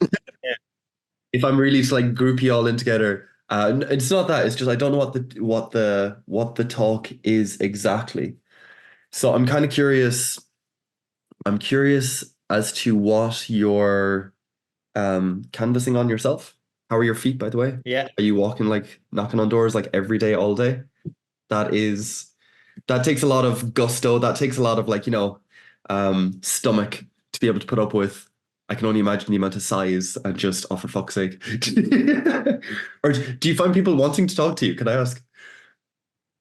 Yeah. If I'm really to like group you all in together, it's not that. It's just I don't know what the talk is exactly. So I'm kind of curious. I'm curious as to what you're canvassing on yourself. How are your feet, by the way? Yeah. Are you walking like knocking on doors like every day, all day? That is that takes a lot of gusto. That takes a lot of like, stomach to be able to put up with. I can only imagine the amount of sighs and just, oh, for fuck's sake. Or do you find people wanting to talk to you? Can I ask?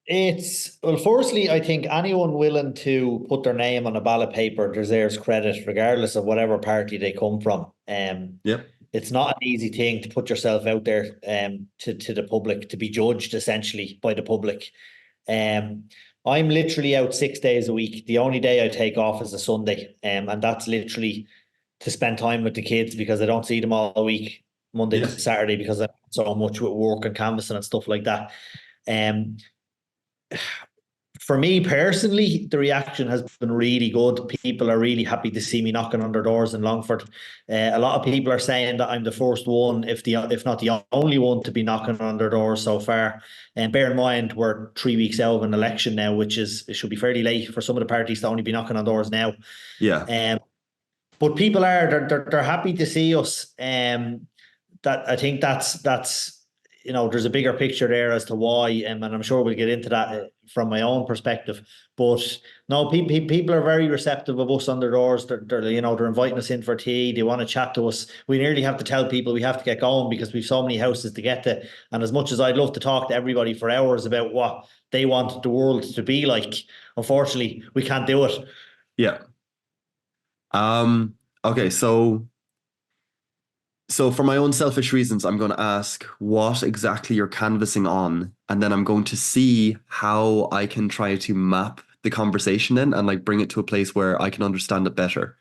It's well, firstly, I think anyone willing to put their name on a ballot paper deserves credit, regardless of whatever party they come from. Yep. It's not an easy thing to put yourself out there to the public, to be judged essentially by the public. Um, I'm literally out 6 days a week. The only day I take off is a Sunday, and that's literally to spend time with the kids because I don't see them all week, Monday to Yeah. Saturday, because I'm so much with work and canvassing and stuff like that. Um, for me personally, the reaction has been really good. People are really happy to see me knocking on their doors in Longford. A lot of people are saying that I'm the first one, if not the only one, to be knocking on their doors so far. And bear in mind, we're 3 weeks out of an election now, which is it should be fairly late for some of the parties to only be knocking on doors now. Yeah. Um, but people are they're happy to see us. That I think that's there's a bigger picture there as to why, and I'm sure we'll get into that from my own perspective. But no, people are very receptive of us on their doors. They're inviting us in for tea. They want to chat to us. We nearly have to tell people we have to get going because we've so many houses to get to. And as much as I'd love to talk to everybody for hours about what they want the world to be like, unfortunately, we can't do it. Yeah. Okay, so for my own selfish reasons, I'm going to ask what exactly you're canvassing on, and then I'm going to see how I can try to map the conversation in and like bring it to a place where I can understand it better.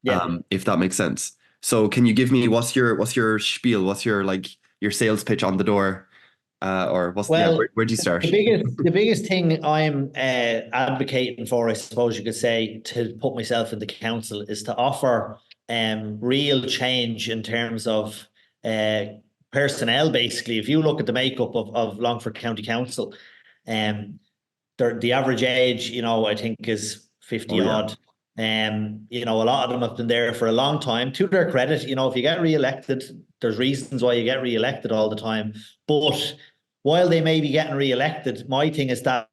Yeah. If that makes sense. So can you give me what's your spiel? What's your like your sales pitch on the door? Or what's yeah, Well, where do you start? the biggest thing I'm advocating for, I suppose you could say, to put myself in the council is to offer real change in terms of uh, personnel. Basically, if you look at the makeup of Longford County Council, um, the average age, I think is Oh 50 yeah. odd. A lot of them have been there for a long time. To their credit, if you get re-elected, there's reasons why you get re-elected all the time. But while they may be getting re-elected, my thing is that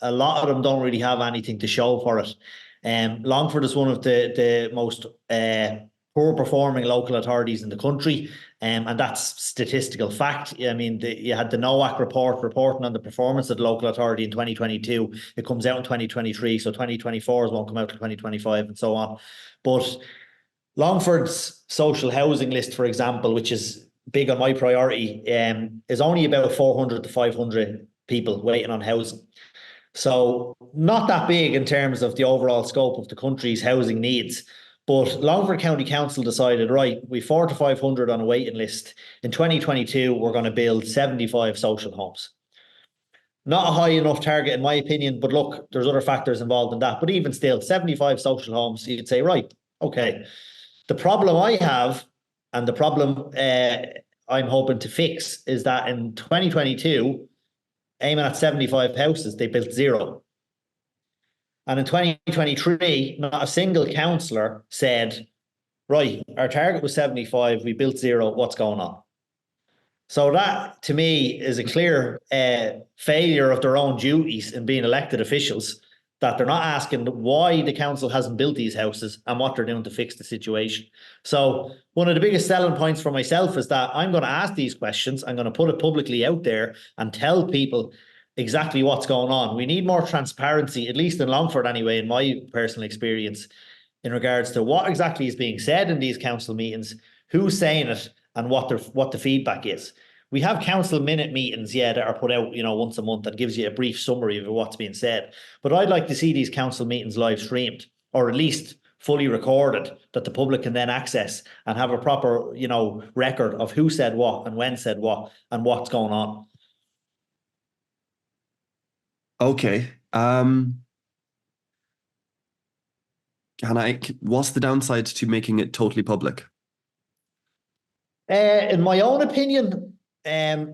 a lot of them don't really have anything to show for it. Longford is one of the most poor performing local authorities in the country. And that's statistical fact. I mean, you had the NOAC report reporting on the performance of the local authority in 2022. It comes out in 2023, so 2024 won't come out to 2025 and so on. But Longford's social housing list, for example, which is big on my priority, is only about 400 to 500 people waiting on housing. So not that big in terms of the overall scope of the country's housing needs. But Longford County Council decided, right, we 4 to 500 on a waiting list. In 2022, we're going to build 75 social homes. Not a high enough target, in my opinion, but look, there's other factors involved in that. But even still, 75 social homes, you'd say, right, okay. The problem I have, and the problem I'm hoping to fix, is that in 2022, aiming at 75 houses, they built zero. And in 2023, not a single councillor said, right, our target was 75, we built zero, what's going on? So that to me is a clear failure of their own duties in being elected officials, that they're not asking why the council hasn't built these houses and what they're doing to fix the situation. So one of the biggest selling points for myself is that I'm going to ask these questions. I'm going to put it publicly out there and tell people exactly what's going on. We need more transparency, at least in Longford anyway, in my personal experience, in regards to what exactly is being said in these council meetings, who's saying it, and what the feedback is. We have council minute meetings, yeah, that are put out, once a month that gives you a brief summary of what's being said. But I'd like to see these council meetings live streamed, or at least fully recorded, that the public can then access and have a proper, record of who said what and when said what and what's going on. Okay. What's the downside to making it totally public? In my own opinion, um,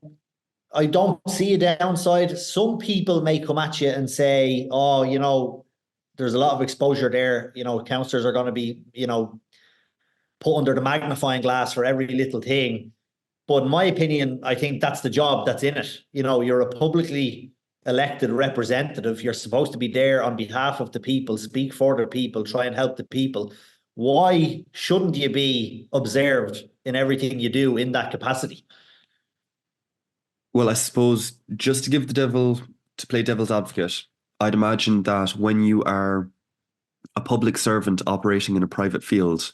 I don't see a downside. Some people may come at you and say, oh, there's a lot of exposure there. Councillors are going to be, put under the magnifying glass for every little thing. But in my opinion, I think that's the job that's in it. You're a publicly elected representative. You're supposed to be there on behalf of the people, speak for the people, try and help the people. Why shouldn't you be observed in everything you do in that capacity? Well, I suppose just to play devil's advocate, I'd imagine that when you are a public servant operating in a private field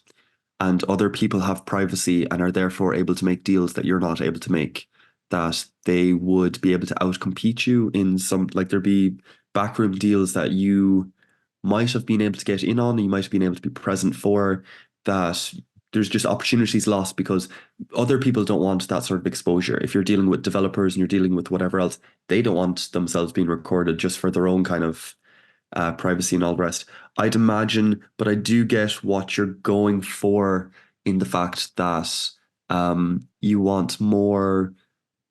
and other people have privacy and are therefore able to make deals that you're not able to make, that they would be able to outcompete you in some, like there'd be backroom deals that you might have been able to get in on, you might have been able to be present for, that there's just opportunities lost because other people don't want that sort of exposure. If you're dealing with developers and you're dealing with whatever else, they don't want themselves being recorded just for their own kind of privacy and all the rest. I'd imagine, but I do get what you're going for in the fact that you want more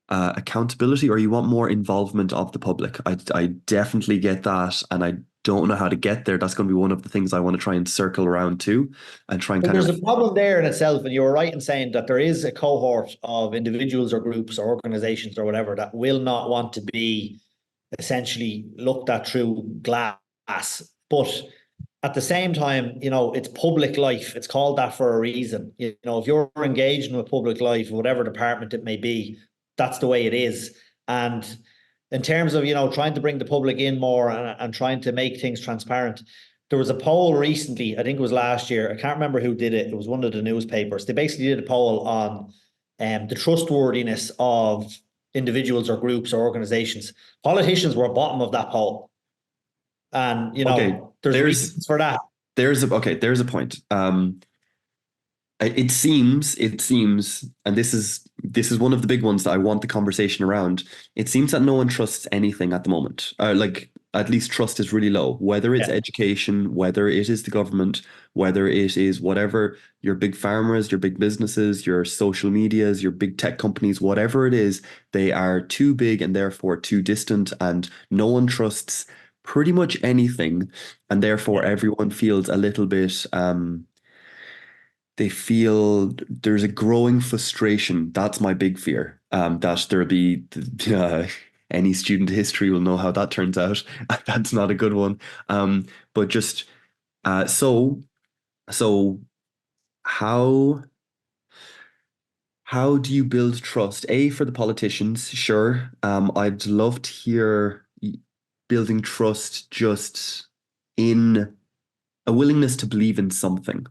accountability or you want more involvement of the public. I definitely get that, and I don't know how to get there. That's going to be one of the things I want to try and circle around to and try and Well, kind there's of. a problem there in itself, and you were right in saying that there is a cohort of individuals or groups or organizations or whatever that will not want to be essentially looked at through glass. But at the same time, it's public life. It's called that for a reason. If you're engaging with public life, whatever department it may be, that's the way it is. And in terms of, trying to bring the public in more and trying to make things transparent, there was a poll recently, I think it was last year. I can't remember who did it. It was one of the newspapers. They basically did a poll on the trustworthiness of individuals or groups or organizations. Politicians were bottom of that poll. And, Okay, there's there's reasons for that. there's a point. It seems, and this is one of the big ones that I want the conversation around. It seems that no one trusts anything at the moment. Like at least trust is really low, whether it's Yeah. education, whether it is the government, whether it is whatever your big farmers, your big businesses, your social medias, your big tech companies, whatever it is, they are too big and therefore too distant, and no one trusts pretty much anything, and therefore everyone feels a little bit they feel there's a growing frustration. That's my big fear. That there'll be any student history will know how that turns out. That's not a good one. But just so so how how do you build trust? A, for the politicians, sure. I'd love to hear building trust just in a willingness to believe in something.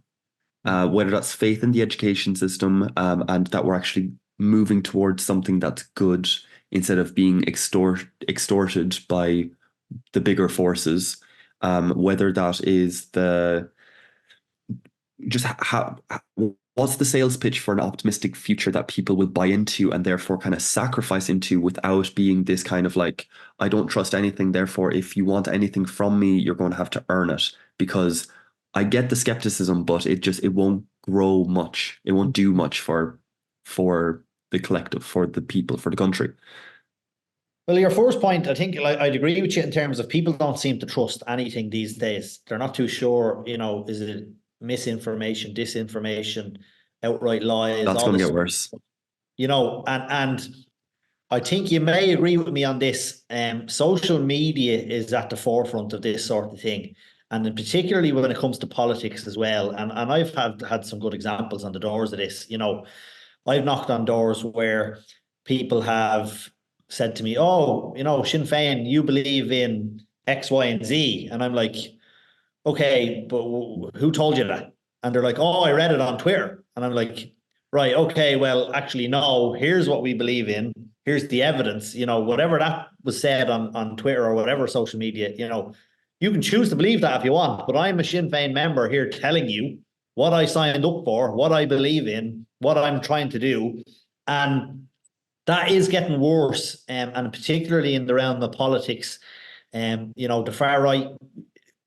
Whether that's faith in the education system, and that we're actually moving towards something that's good instead of being extorted by the bigger forces. Whether that is the just how what's the sales pitch for an optimistic future that people will buy into and therefore kind of sacrifice into without being this kind of like, I don't trust anything, therefore if you want anything from me you're going to have to earn it. Because I get the skepticism, but it won't grow much, it won't do much for the collective, for the people, for the country. Well, your first point, I think I'd agree with you in terms of people don't seem to trust anything these days. They're not too sure, is it misinformation, disinformation, outright lies, That's all going to this, get worse. and I think you may agree with me on this. Social media is at the forefront of this sort of thing. And then particularly when it comes to politics as well. And I've had some good examples on the doors of this. I've knocked on doors where people have said to me, oh, Sinn Fein, you believe in X, Y, and Z. And I'm like, okay, but who told you that? And they're like, oh, I read it on Twitter. And I'm like, right, okay, well, actually, no, here's what we believe in. Here's the evidence, whatever that was said on Twitter or whatever social media, you can choose to believe that if you want, but I'm a Sinn Fein member here telling you what I signed up for, what I believe in, what I'm trying to do. And that is getting worse, and particularly in the realm of politics, the far right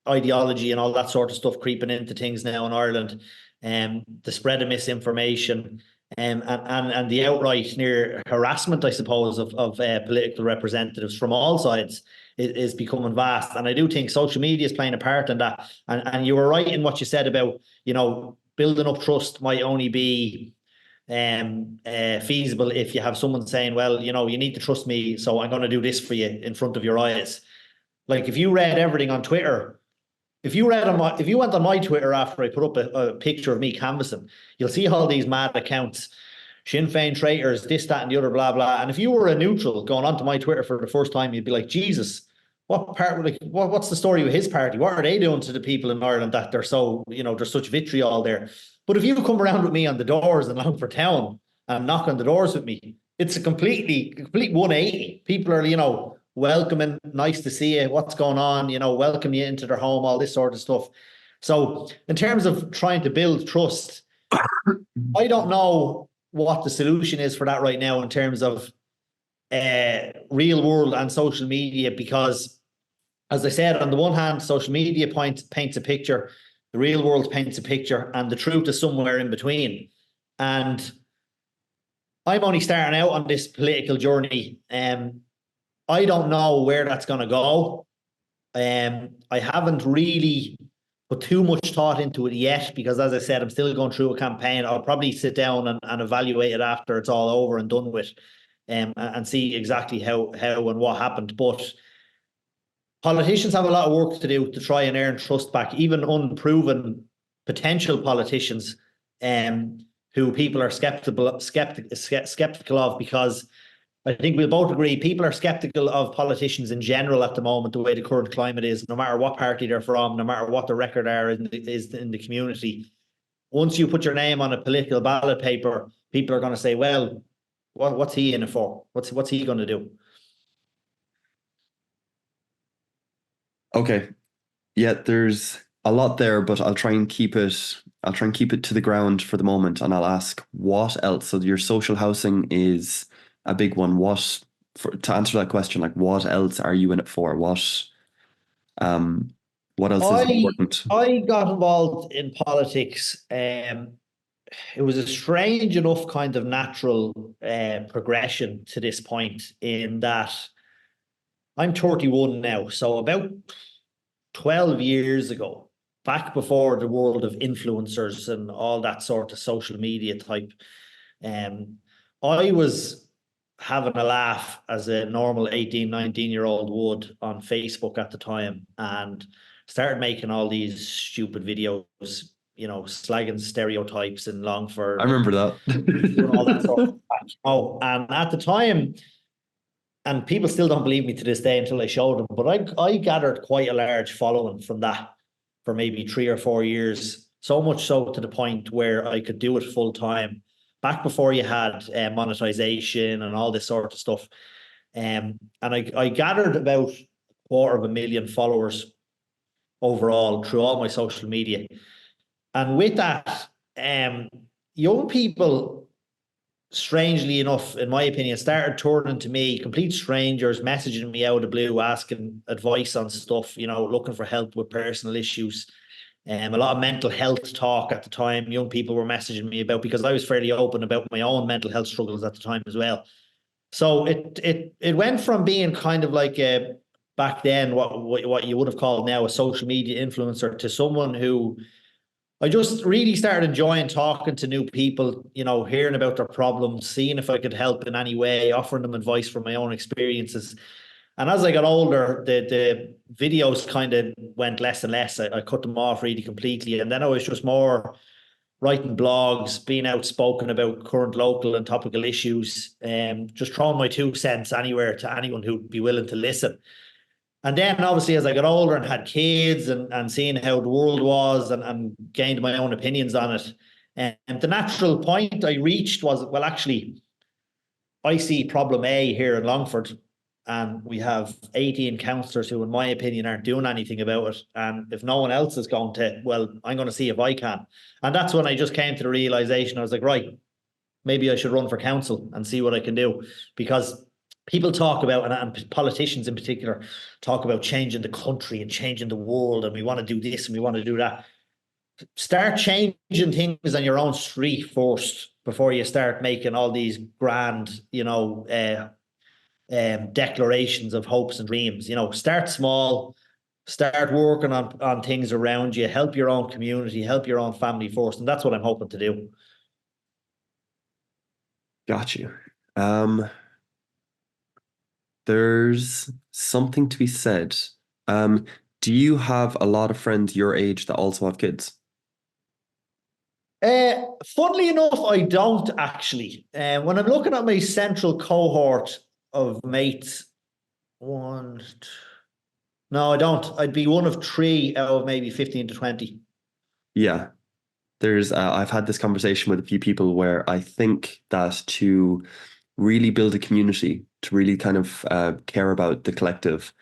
ideology and all that sort of stuff creeping into things now in Ireland, the spread of misinformation. and the outright near harassment, I suppose, of political representatives from all sides is becoming vast. And I do think social media is playing a part in that. And you were right in what you said about, building up trust might only be feasible if you have someone saying, well, you need to trust me, so I'm going to do this for you in front of your eyes. Like if you read everything on Twitter, if you went on my Twitter after I put up a picture of me canvassing, you'll see all these mad accounts, Sinn Fein traitors, this, that, and the other, blah, blah. And if you were a neutral going onto my Twitter for the first time, you'd be like, Jesus, what's the story with his party? What are they doing to the people in Ireland that they're so, there's such vitriol there? But if you come around with me on the doors in Longford Town and knock on the doors with me, it's a complete 180. People are, welcoming, nice to see you, what's going on, welcome you into their home, all this sort of stuff. So in terms of trying to build trust, I don't know what the solution is for that right now in terms of real world and social media, because as I said, on the one hand, social media paints a picture, the real world paints a picture, and the truth is somewhere in between. And I'm only starting out on this political journey. I don't know where that's going to go. I haven't really put too much thought into it yet because, as I said, I'm still going through a campaign. I'll probably sit down and evaluate it after it's all over and done with, and see exactly how and what happened. But politicians have a lot of work to do to try and earn trust back, even unproven potential politicians, who people are skeptical of, because I think we'll both agree people are skeptical of politicians in general at the moment, the way the current climate is, no matter what party they're from, no matter what the record is in the community. Once you put your name on a political ballot paper, people are going to say, well, what's he in it for? What's he going to do? Okay. Yeah, there's a lot there, but I'll try and keep it to the ground for the moment, and I'll ask what else. So your social housing is a big one. To answer that question, like what else are you in it for? What else is important? I got involved in politics. It was a strange enough kind of natural progression to this point, in that I'm 31 now. So about 12 years ago, back before the world of influencers and all that sort of social media type, I was having a laugh as a normal 18, 19-year-old would on Facebook at the time, and started making all these stupid videos, slagging stereotypes in Longford. I remember that. Doing all that sort of and at the time, and people still don't believe me to this day until I showed them, but I gathered quite a large following from that for maybe 3 or 4 years, so much so to the point where I could do it full time, back before you had monetization and all this sort of stuff. And I gathered about 250,000 followers overall through all my social media. And with that, young people, strangely enough, in my opinion, started turning to me, complete strangers, messaging me out of the blue, asking advice on stuff, looking for help with personal issues. A lot of mental health talk at the time, young people were messaging me about, because I was fairly open about my own mental health struggles at the time as well. So it went from being kind of like back then what you would have called now a social media influencer, to someone who I just really started enjoying talking to new people, hearing about their problems, seeing if I could help in any way, offering them advice from my own experiences. And as I got older, the videos kind of went less and less. I cut them off really completely. And then I was just more writing blogs, being outspoken about current local and topical issues, just throwing my 2 cents anywhere to anyone who'd be willing to listen. And then obviously as I got older and had kids and seeing how the world was and gained my own opinions on it, and the natural point I reached was, well, actually, I see problem A here in Longford, and we have 18 councillors who, in my opinion, aren't doing anything about it. And if no one else is going to, well, I'm going to see if I can. And that's when I just came to the realization. I was like, right, maybe I should run for council and see what I can do, because people talk about, and politicians in particular, talk about changing the country and changing the world, and we want to do this and we want to do that. start changing things on your own street first before you start making all these grand, declarations of hopes and dreams. Start small, start working on things around you, help your own community, help your own family first. And that's what I'm hoping to do. Got you. Um, there's something to be said. Um, do you have a lot of friends your age that also have kids? Funnily enough, I don't actually. When I'm looking at my central cohort of mates, one, no, I don't. I'd be one of three out of maybe 15 to 20. Yeah, I've had this conversation with a few people where I think that to really build a community, to really kind of care about the collective,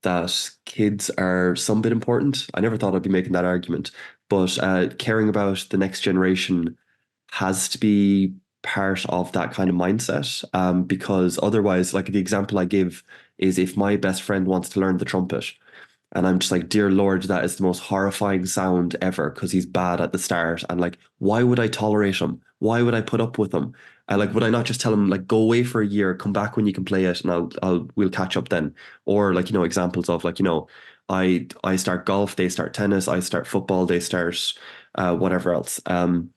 that kids are some bit important. I never thought I'd be making that argument, but caring about the next generation has to be part of that kind of mindset. Because otherwise, like the example I give is if my best friend wants to learn the trumpet, and I'm just like, dear Lord, that is the most horrifying sound ever because he's bad at the start. And like, why would I tolerate him? Why would I put up with him? Would I not just tell him like, go away for a year, come back when you can play it, and we'll catch up then? Or like, examples of like, I start golf, they start tennis, I start football, they start whatever else. And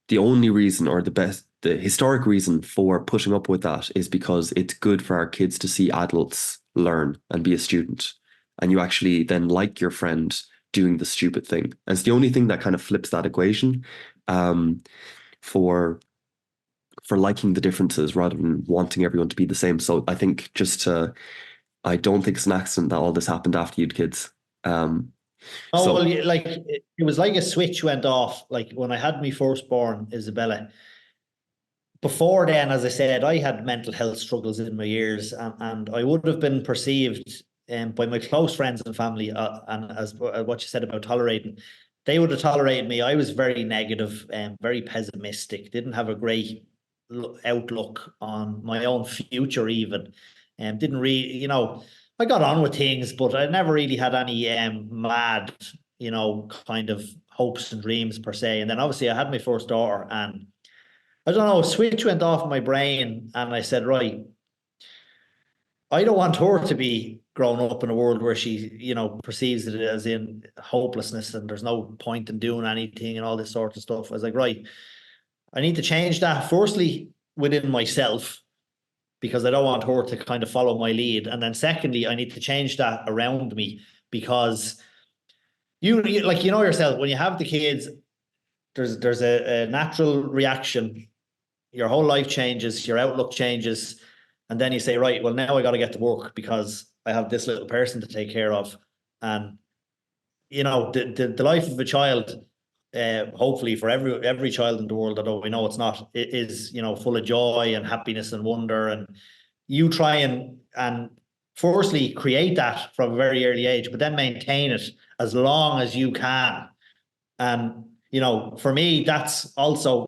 the only reason, or the historic reason for putting up with that is because it's good for our kids to see adults learn and be a student. And you actually then like your friend doing the stupid thing. And it's the only thing that kind of flips that equation um, for liking the differences rather than wanting everyone to be the same. So I think I don't think it's an accident that all this happened after you'd kids. Um, Oh, so well, like it was like a switch went off. Like when I had my firstborn, Isabella, before then, as I said, I had mental health struggles in my years, and I would have been perceived by my close friends and family, and as what you said about tolerating, they would have tolerated me. I was very negative and very pessimistic, didn't have a great outlook on my own future, even, and didn't really, I got on with things, but I never really had any mad, kind of hopes and dreams per se. And then obviously I had my first daughter, and I don't know, a switch went off in my brain, and I said, right, I don't want her to be grown up in a world where she, perceives it as in hopelessness and there's no point in doing anything and all this sort of stuff. I was like, right, I need to change that firstly within myself because I don't want her to kind of follow my lead. And then secondly, I need to change that around me because like, yourself, when you have the kids, there's a natural reaction. Your whole life changes, your outlook changes, and then you say, right, well, now I got to get to work because I have this little person to take care of. And the life of a child, hopefully for every child in the world, although we know it's not, it is, full of joy and happiness and wonder. And you try and firstly create that from a very early age, but then maintain it as long as you can. And for me, that's also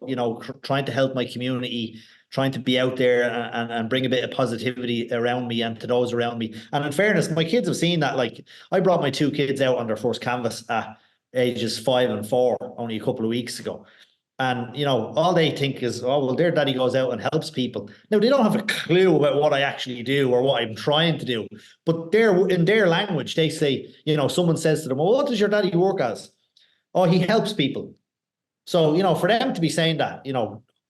trying to help my community, trying to be out there and bring a bit of positivity around me and to those around me. And in fairness, my kids have seen that. Like I brought my two kids out on their first canvas at ages 5 and 4 only a couple of weeks ago. And all they think is, oh well, their daddy goes out and helps people. Now they don't have a clue about what I actually do or what I'm trying to do. But they're in their language, they say, someone says to them, well, what does your daddy work as? Oh, he helps people. So, for them to be saying that,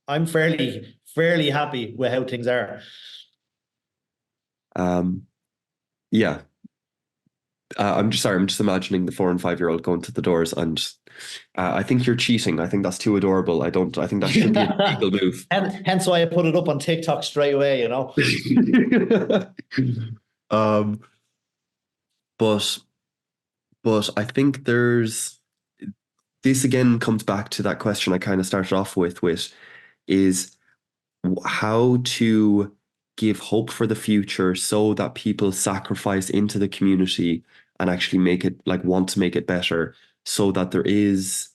I'm fairly happy with how things are. um, yeah, I'm just sorry. I'm just imagining the 4 and 5 year old going to the doors, and I think you're cheating. I think that's too adorable. I don't. I think that should be an illegal move. And hence why I put it up on TikTok straight away. Um, but I think this again comes back to that question I kind of started off with, is how to give hope for the future so that people sacrifice into the community and actually make it like want to make it better so that there is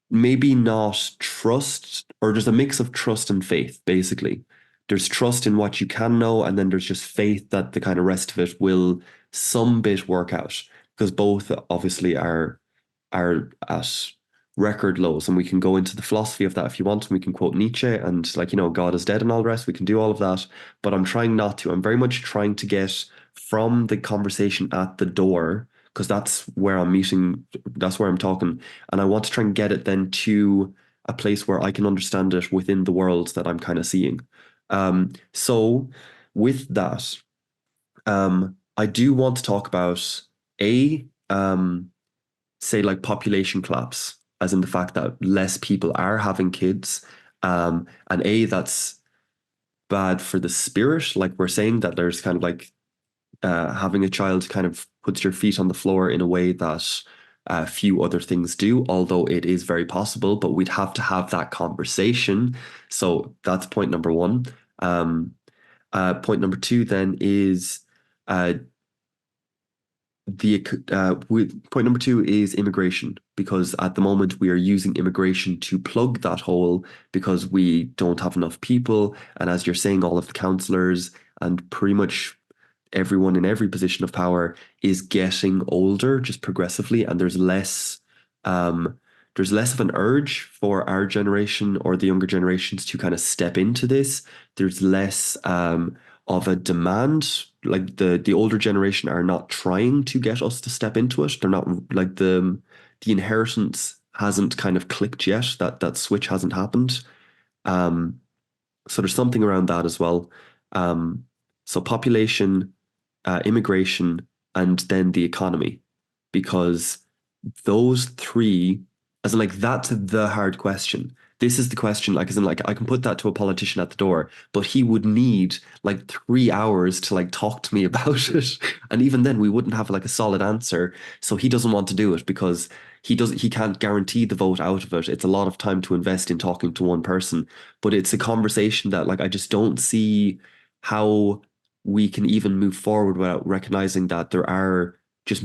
maybe not trust, or there's a mix of trust and faith basically. There's trust in what you can know, and then there's just faith that the kind of rest of it will some bit work out. because both obviously are at record lows, and we can go into the philosophy of that if you want, and we can quote Nietzsche and like, God is dead and all the rest. We can do all of that, but I'm trying not to. I'm very much trying to get from the conversation at the door, because that's where I'm meeting, that's where I'm talking, and I want to try and get it then to a place where I can understand it within the world that I'm kind of seeing. So with that, I do want to talk about a say like population collapse, as in the fact that less people are having kids, and that's bad for the spirit. Like we're saying that there's kind of like having a child kind of puts your feet on the floor in a way that few other things do, although it is very possible, but we'd have to have that conversation. So that's point number one. Point number two then is uh, point number two is immigration, because at the moment we are using immigration to plug that hole because we don't have enough people. And as you're saying, all of the councillors and pretty much everyone in every position of power is getting older just progressively, and there's less of an urge for our generation or the younger generations to kind of step into this. There's less of a demand. Like the older generation are not trying to get us to step into it. They're not like the inheritance hasn't kind of clicked yet. That switch hasn't happened. Um, so there's something around that as well. So population, immigration, and then the economy, because those three, as in like that's the hard question. This is the question, like as in like I can put that to a politician at the door, but he would need like 3 hours to like talk to me about it. And even then we wouldn't have like a solid answer. So he doesn't want to do it because he can't guarantee the vote out of it. It's a lot of time to invest in talking to one person. But it's a conversation that like I just don't see how we can even move forward without recognizing that there are just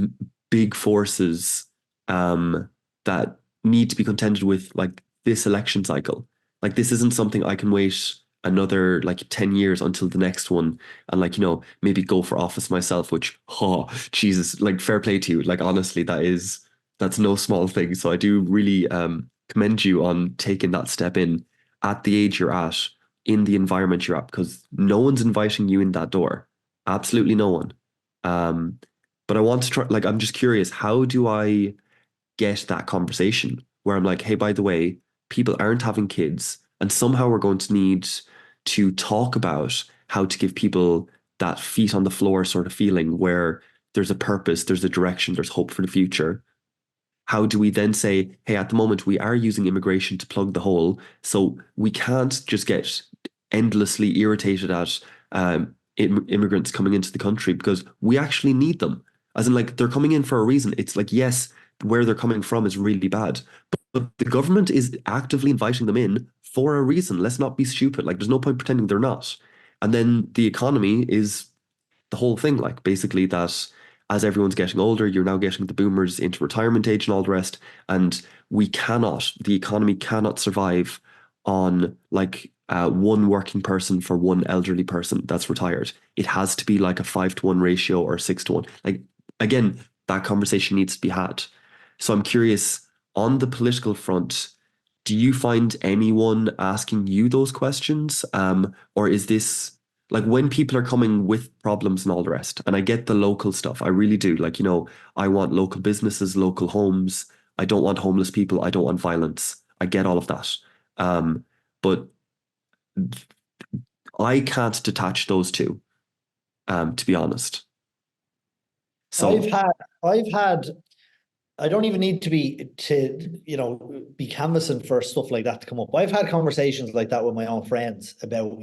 big forces that need to be contended with, like this election cycle. Like this isn't something I can wait another like 10 years until the next one and like, maybe go for office myself, which, oh, Jesus, like fair play to you. Like honestly, that's no small thing. So I do really commend you on taking that step in at the age you're at, in the environment you're at, because no one's inviting you in that door. Absolutely no one. Um, but I want to try, like, I'm just curious, how do I get that conversation where I'm like, hey, by the way, people aren't having kids, and somehow we're going to need to talk about how to give people that feet on the floor sort of feeling where there's a purpose, there's a direction, there's hope for the future. How do we then say, hey, at the moment we are using immigration to plug the hole, so we can't just get endlessly irritated at immigrants coming into the country because we actually need them. As in, like, they're coming in for a reason. It's like, yes, where they're coming from is really bad, but the government is actively inviting them in for a reason. Let's not be stupid. Like, there's no point pretending they're not. And then the economy is the whole thing, like basically that as everyone's getting older, you're now getting the boomers into retirement age and all the rest. And the economy cannot survive on like one working person for one elderly person that's retired. It has to be like a 5-to-1 ratio or 6-to-1. Like, again, that conversation needs to be had. So I'm curious, on the political front, do you find anyone asking you those questions? Or is this like when people are coming with problems and all the rest, and I get the local stuff, I really do. Like, I want local businesses, local homes. I don't want homeless people. I don't want violence. I get all of that. But I can't detach those two, to be honest. I've So, had, I've had, I don't even need to be canvassing for stuff like that to come up. I've had conversations like that with my own friends about,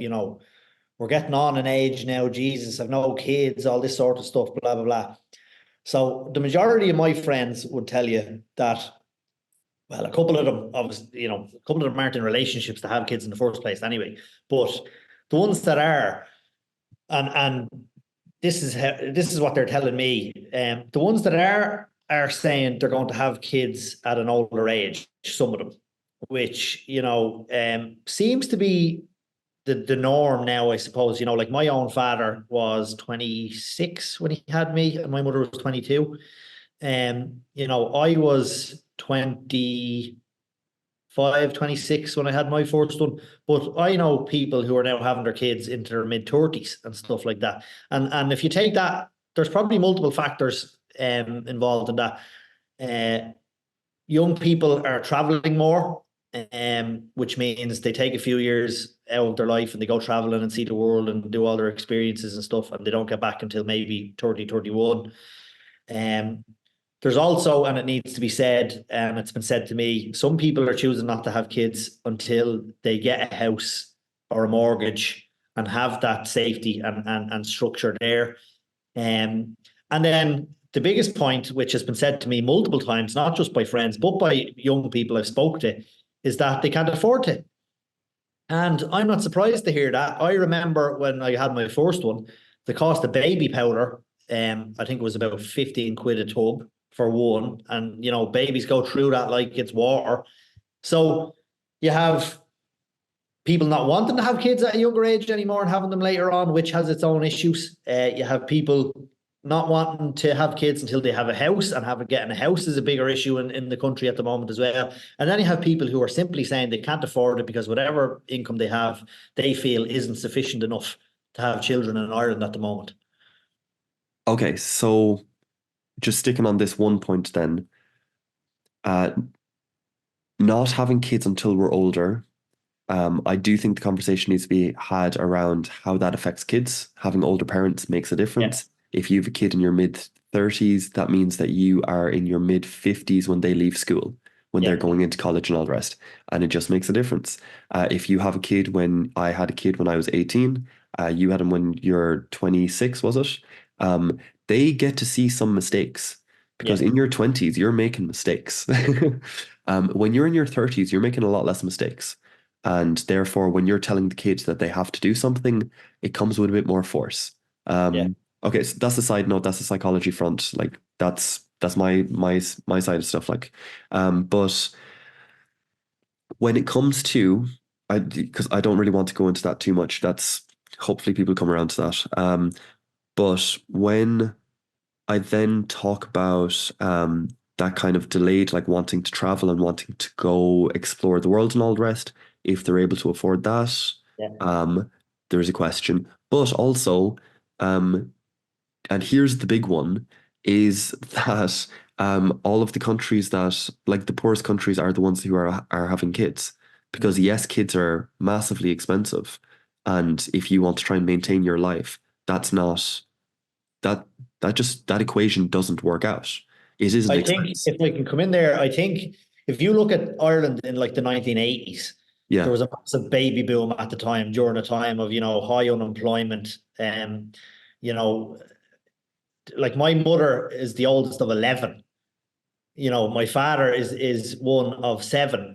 we're getting on in age now, Jesus, I've no kids, all this sort of stuff, blah, blah, blah. So the majority of my friends would tell you that, well, a couple of them, obviously, a couple of them aren't in relationships to have kids in the first place anyway. But the ones that are, and this is what they're telling me. The ones that are saying they're going to have kids at an older age, some of them, which seems to be the norm now, I suppose. Like my own father was 26 when he had me, and my mother was 22. I was 25, 26 when I had my first one, but I know people who are now having their kids into their mid-30s and stuff like that. And if you take that, there's probably multiple factors involved in that. Young people are traveling more, which means they take a few years out of their life and they go traveling and see the world and do all their experiences and stuff, and they don't get back until maybe 30, 31. Um, there's also, and it needs to be said, and it's been said to me, some people are choosing not to have kids until they get a house or a mortgage and have that safety and structure there. And then the biggest point, which has been said to me multiple times, not just by friends, but by young people I've spoke to, is that they can't afford it. And I'm not surprised to hear that. I remember when I had my first one, the cost of baby powder, I think it was about 15 quid a tub for one. And, babies go through that like it's water. So you have people not wanting to have kids at a younger age anymore and having them later on, which has its own issues. You have people not wanting to have kids until they have a house, and getting a house is a bigger issue in the country at the moment as well. And then you have people who are simply saying they can't afford it because whatever income they have, they feel isn't sufficient enough to have children in Ireland at the moment. Okay, so just sticking on this one point then, uh, not having kids until we're older. I do think the conversation needs to be had around how that affects kids. Having older parents makes a Yeah, difference. If you have a kid in your mid-30s, that means that you are in your mid-50s when they leave school, when they're yeah, going into college and all the rest. And it just makes a difference. If you have a kid when I had a kid when I was 18, you had him when you're 26, was it? Um, they get to see some mistakes because yeah. in your 20s, you're making mistakes. When you're in your 30s, you're making a lot less mistakes. And therefore, when you're telling the kids that they have to do something, it comes with a bit more force. Yeah. Okay, so that's the side note. That's the psychology front. Like that's my side of stuff. Like, but when it comes to, because I don't really want to go into that too much. That's hopefully people come around to that. But when I then talk about that kind of delayed, like wanting to travel and wanting to go explore the world and all the rest, if they're able to afford that, Yeah. there's a question. But also, um, and here's the big one, is that all of the countries that, like the poorest countries, are the ones who are having kids. Because yes, kids are massively expensive. And if you want to try and maintain your life, that's not that that equation doesn't work out. It is an I think expense. if I can come in there, I think if you look at Ireland in like the 1980s, there Yeah. was a massive baby boom at the time during a time of, high unemployment. You know, like my mother is the oldest of 11. My father is one of seven,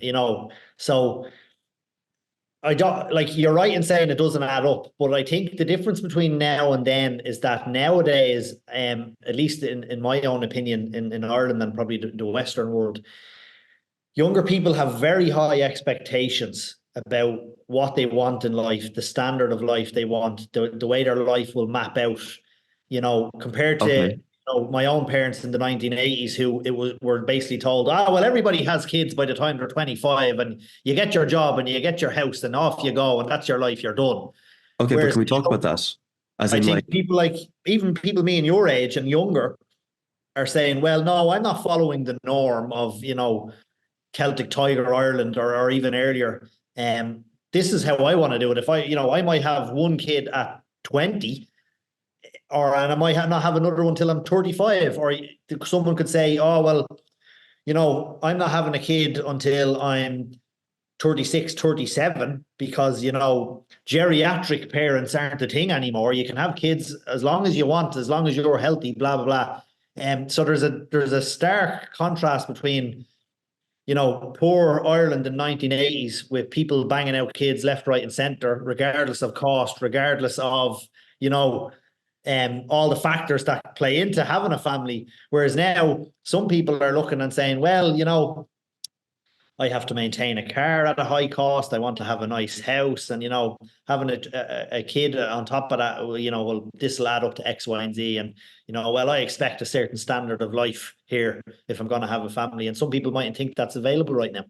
So I don't like you're right in saying it doesn't add up, but I think the difference between now and then is that nowadays, at least in my own opinion, in Ireland and probably the Western world, younger people have very high expectations about what they want in life, the standard of life they want, the way their life will map out, compared to Okay. my own parents in the 1980s who were basically told, well, everybody has kids by the time they're 25 and you get your job and you get your house and off you go and that's your life, you're done. Okay, but Whereas, can we talk about that? As I in, like, think people like, even people me and your age and younger are saying, well, no, I'm not following the norm of, Celtic Tiger Ireland or even earlier. This is how I want to do it. If I might have one kid at 20, and I might not have another one till I'm 35. Or someone could say, oh, well, I'm not having a kid until I'm 36, 37 because, geriatric parents aren't a thing anymore. You can have kids as long as you want, as long as you're healthy, blah, blah, blah. So there's a stark contrast between poor Ireland in 1980s with people banging out kids left, right, and centre, regardless of cost, regardless of, all the factors that play into having a family. Whereas now, some people are looking and saying, well, I have to maintain a car at a high cost. I want to have a nice house, and having a kid on top of that, well, this will add up to X, Y, and Z, and well, I expect a certain standard of life here if I'm going to have a family, and some people mightn't think that's available right now.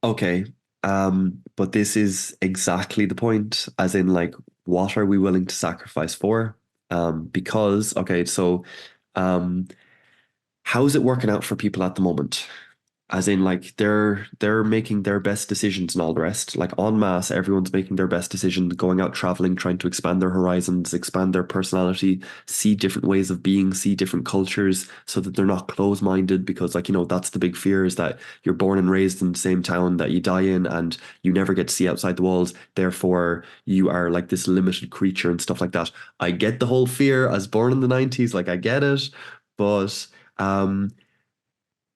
Okay. But this is exactly the point, as in like, what are we willing to sacrifice for? Because, okay, so um, how's it working out for people at the moment? As in like they're making their best decisions and all the rest. Like en masse, everyone's making their best decisions, going out traveling, trying to expand their horizons, expand their personality, see different ways of being, see different cultures, so that they're not close-minded. Because like, that's the big fear, is that you're born and raised in the same town that you die in, and you never get to see outside the walls. Therefore, you are like this limited creature and stuff like that. I get the whole fear. I was born in the 90s, like I get it, but um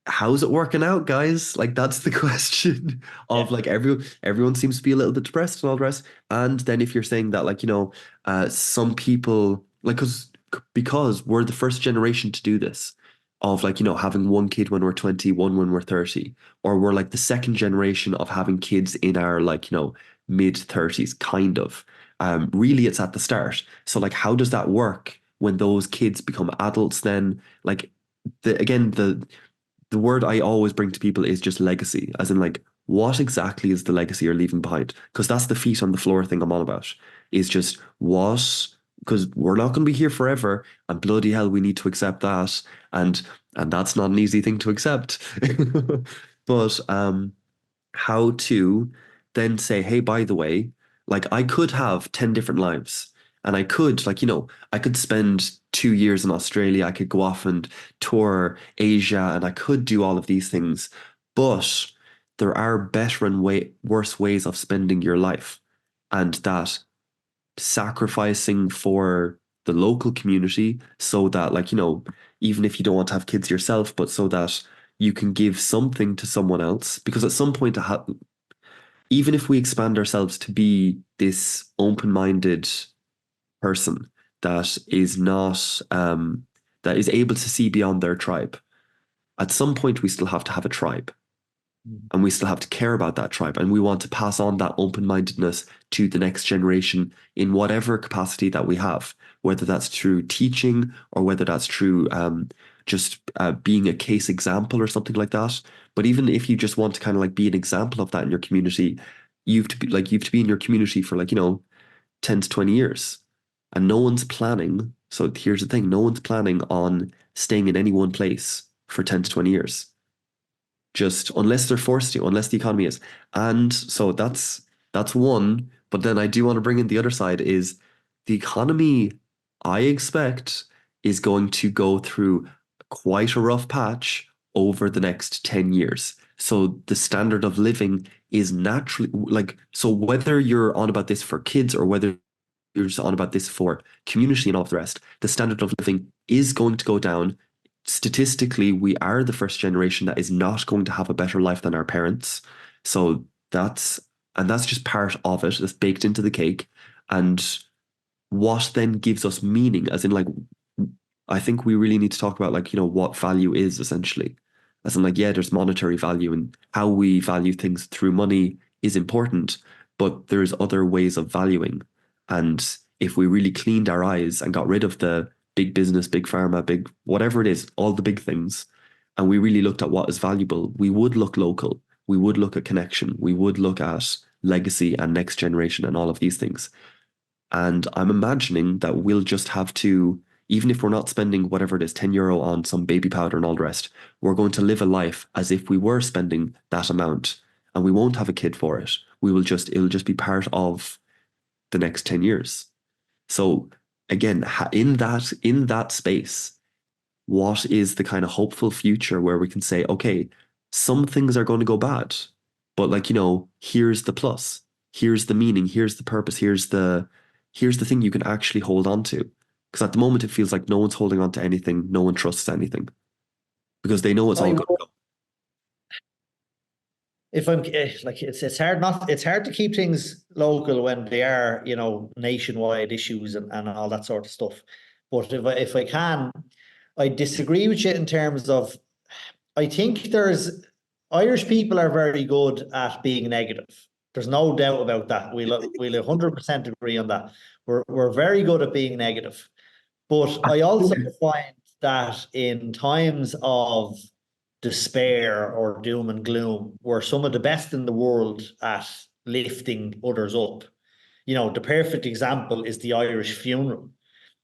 how's it working out, guys? Like that's the question of Yeah. like everyone seems to be a little bit depressed and all the rest. And then if you're saying that like, some people like because we're the first generation to do this, of like, having one kid when we're 21 when we're 30, or we're like the second generation of having kids in our like, mid 30s, kind of. Really it's at the start. So like how does that work when those kids become adults then? Like the word I always bring to people is just legacy, as in like, what exactly is the legacy you're leaving behind? Because that's the feet on the floor thing I'm on about. Is just what, because we're not going to be here forever, and bloody hell, we need to accept that, and that's not an easy thing to accept. But how to then say, hey, by the way, like I could have 10 different lives. And I could, like, I could spend 2 years in Australia. I could go off and tour Asia, and I could do all of these things. But there are better and worse ways of spending your life. And that sacrificing for the local community, so that, like, even if you don't want to have kids yourself, but so that you can give something to someone else. Because at some point, even if we expand ourselves to be this open-minded person that is not that is able to see beyond their tribe, at some point we still have to have a tribe, and we still have to care about that tribe, and we want to pass on that open-mindedness to the next generation in whatever capacity that we have, whether that's through teaching or whether that's through just being a case example or something like that. But even if you just want to kind of like be an example of that in your community, you have to be in your community for like 10 to 20 years, and no one's planning. So here's the thing, no one's planning on staying in any one place for 10 to 20 years, just unless they're forced to, unless the economy is. And so that's one. But then I do want to bring in the other side, is the economy, I expect, is going to go through quite a rough patch over the next 10 years. So the standard of living is naturally like, so whether you're on about this for kids or whether you're just on about this for community and all of the rest, the standard of living is going to go down. Statistically, we are the first generation that is not going to have a better life than our parents. So that's just part of it. That's baked into the cake. And what then gives us meaning, as in like, I think we really need to talk about like, what value is essentially. As in like, yeah, there's monetary value, and how we value things through money is important, but there's other ways of valuing. And if we really cleaned our eyes and got rid of the big business, big pharma, big whatever it is, all the big things, and we really looked at what is valuable, we would look local, we would look at connection, we would look at legacy and next generation and all of these things. And I'm imagining that we'll just have to, even if we're not spending whatever it is, €10 on some baby powder and all the rest, we're going to live a life as if we were spending that amount, and we won't have a kid for it. It'll just be part of the next 10 years. So again, in that space, what is the kind of hopeful future where we can say, okay, some things are going to go bad, but like, here's the plus, here's the meaning, here's the purpose, here's the thing you can actually hold on to. Because at the moment it feels like no one's holding on to anything, no one trusts anything, because they know it's I all know going to go. if I'm like it's hard to keep things local when they are nationwide issues and all that sort of stuff. But if I can, I disagree with you in terms of I think there's Irish people are very good at being negative. There's no doubt about that. We'll 100% agree on that. We're very good at being negative. But I also find that in times of despair or doom and gloom, we're some of the best in the world at lifting others up. The perfect example is the Irish funeral.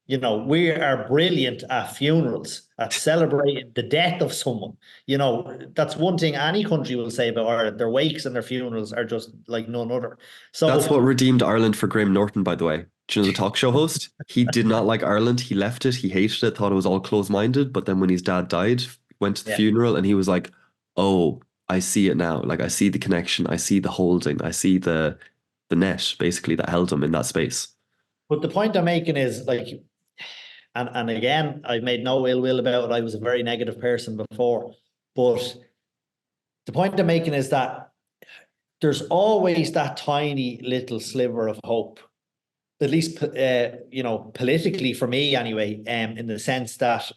We are brilliant at funerals, at celebrating the death of someone. That's one thing any country will say about Ireland. Their wakes and their funerals are just like none other. That's what So, redeemed Ireland for Graham Norton, by the way. Do you know the talk show host? He did not like Ireland. He left it. He hated it, thought it was all closed-minded. But then when his dad died, went to the yeah. funeral and he was like, oh, I see it now. Like I see the connection. I see the holding. I see the net basically that held him in that space. But the point I'm making is like, and again, I've made no ill will about it. I was a very negative person before. But the point I'm making is that there's always that tiny little sliver of hope, at least politically for me anyway, in the sense that,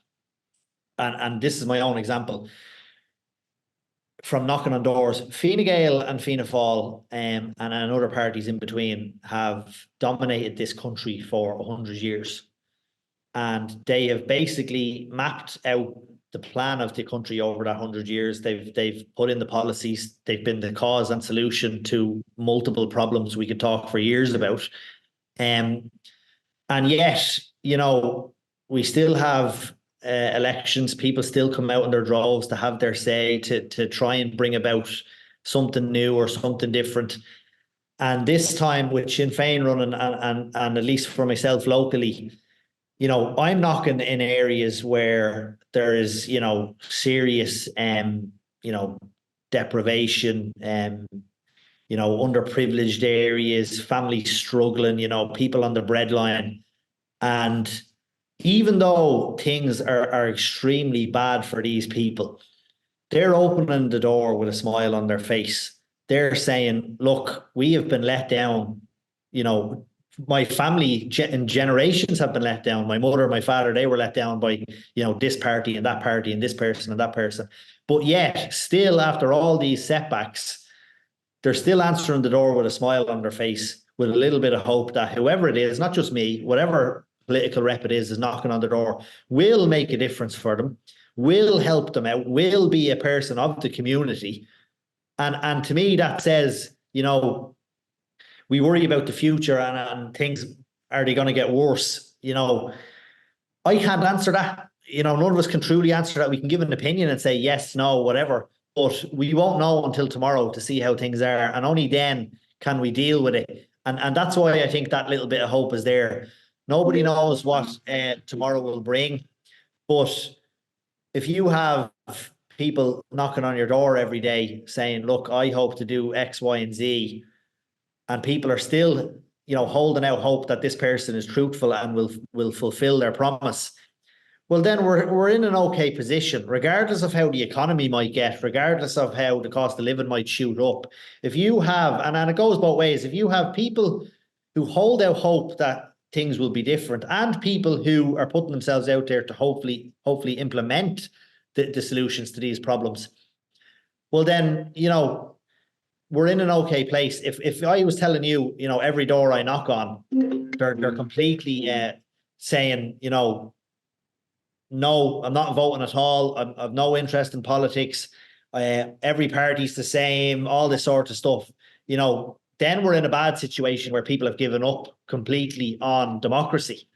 and this is my own example from knocking on doors. Fine Gael and Fianna Fáil, and other parties in between have dominated this country for 100 years, and they have basically mapped out the plan of the country over that 100 years. They've put in the policies. They've been the cause and solution to multiple problems we could talk for years about. And yet, we still have elections. People still come out in their droves to have their say, to try and bring about something new or something different. And this time with Sinn Féin running, and at least for myself locally, I'm knocking in areas where there is, serious, deprivation, underprivileged areas, families struggling, people on the breadline. And even though things are extremely bad for these people, they're opening the door with a smile on their face. They're saying, look, we have been let down. My family in generations have been let down. My mother, my father, they were let down by, this party and that party and this person and that person. But yet, still, after all these setbacks, they're still answering the door with a smile on their face, with a little bit of hope that whoever it is, not just me, whatever political rep it is knocking on the door, will make a difference for them, will help them out, will be a person of the community. And to me, that says, we worry about the future and things, are they going to get worse? I can't answer that. None of us can truly answer that. We can give an opinion and say yes, no, whatever, but we won't know until tomorrow to see how things are. And only then can we deal with it. And that's why I think that little bit of hope is there. Nobody knows what tomorrow will bring. But if you have people knocking on your door every day saying, look, I hope to do X, Y, and Z, and people are still, holding out hope that this person is truthful and will fulfill their promise, well, then we're in an okay position, regardless of how the economy might get, regardless of how the cost of living might shoot up. If you have, and it goes both ways, if you have people who hold out hope that things will be different, and people who are putting themselves out there to hopefully implement the solutions to these problems, well, then, we're in an okay place. If I was telling you, every door I knock on, they're completely saying, no, I'm not voting at all. I've no interest in politics. Every party's the same, all this sort of stuff. Then we're in a bad situation where people have given up completely on democracy.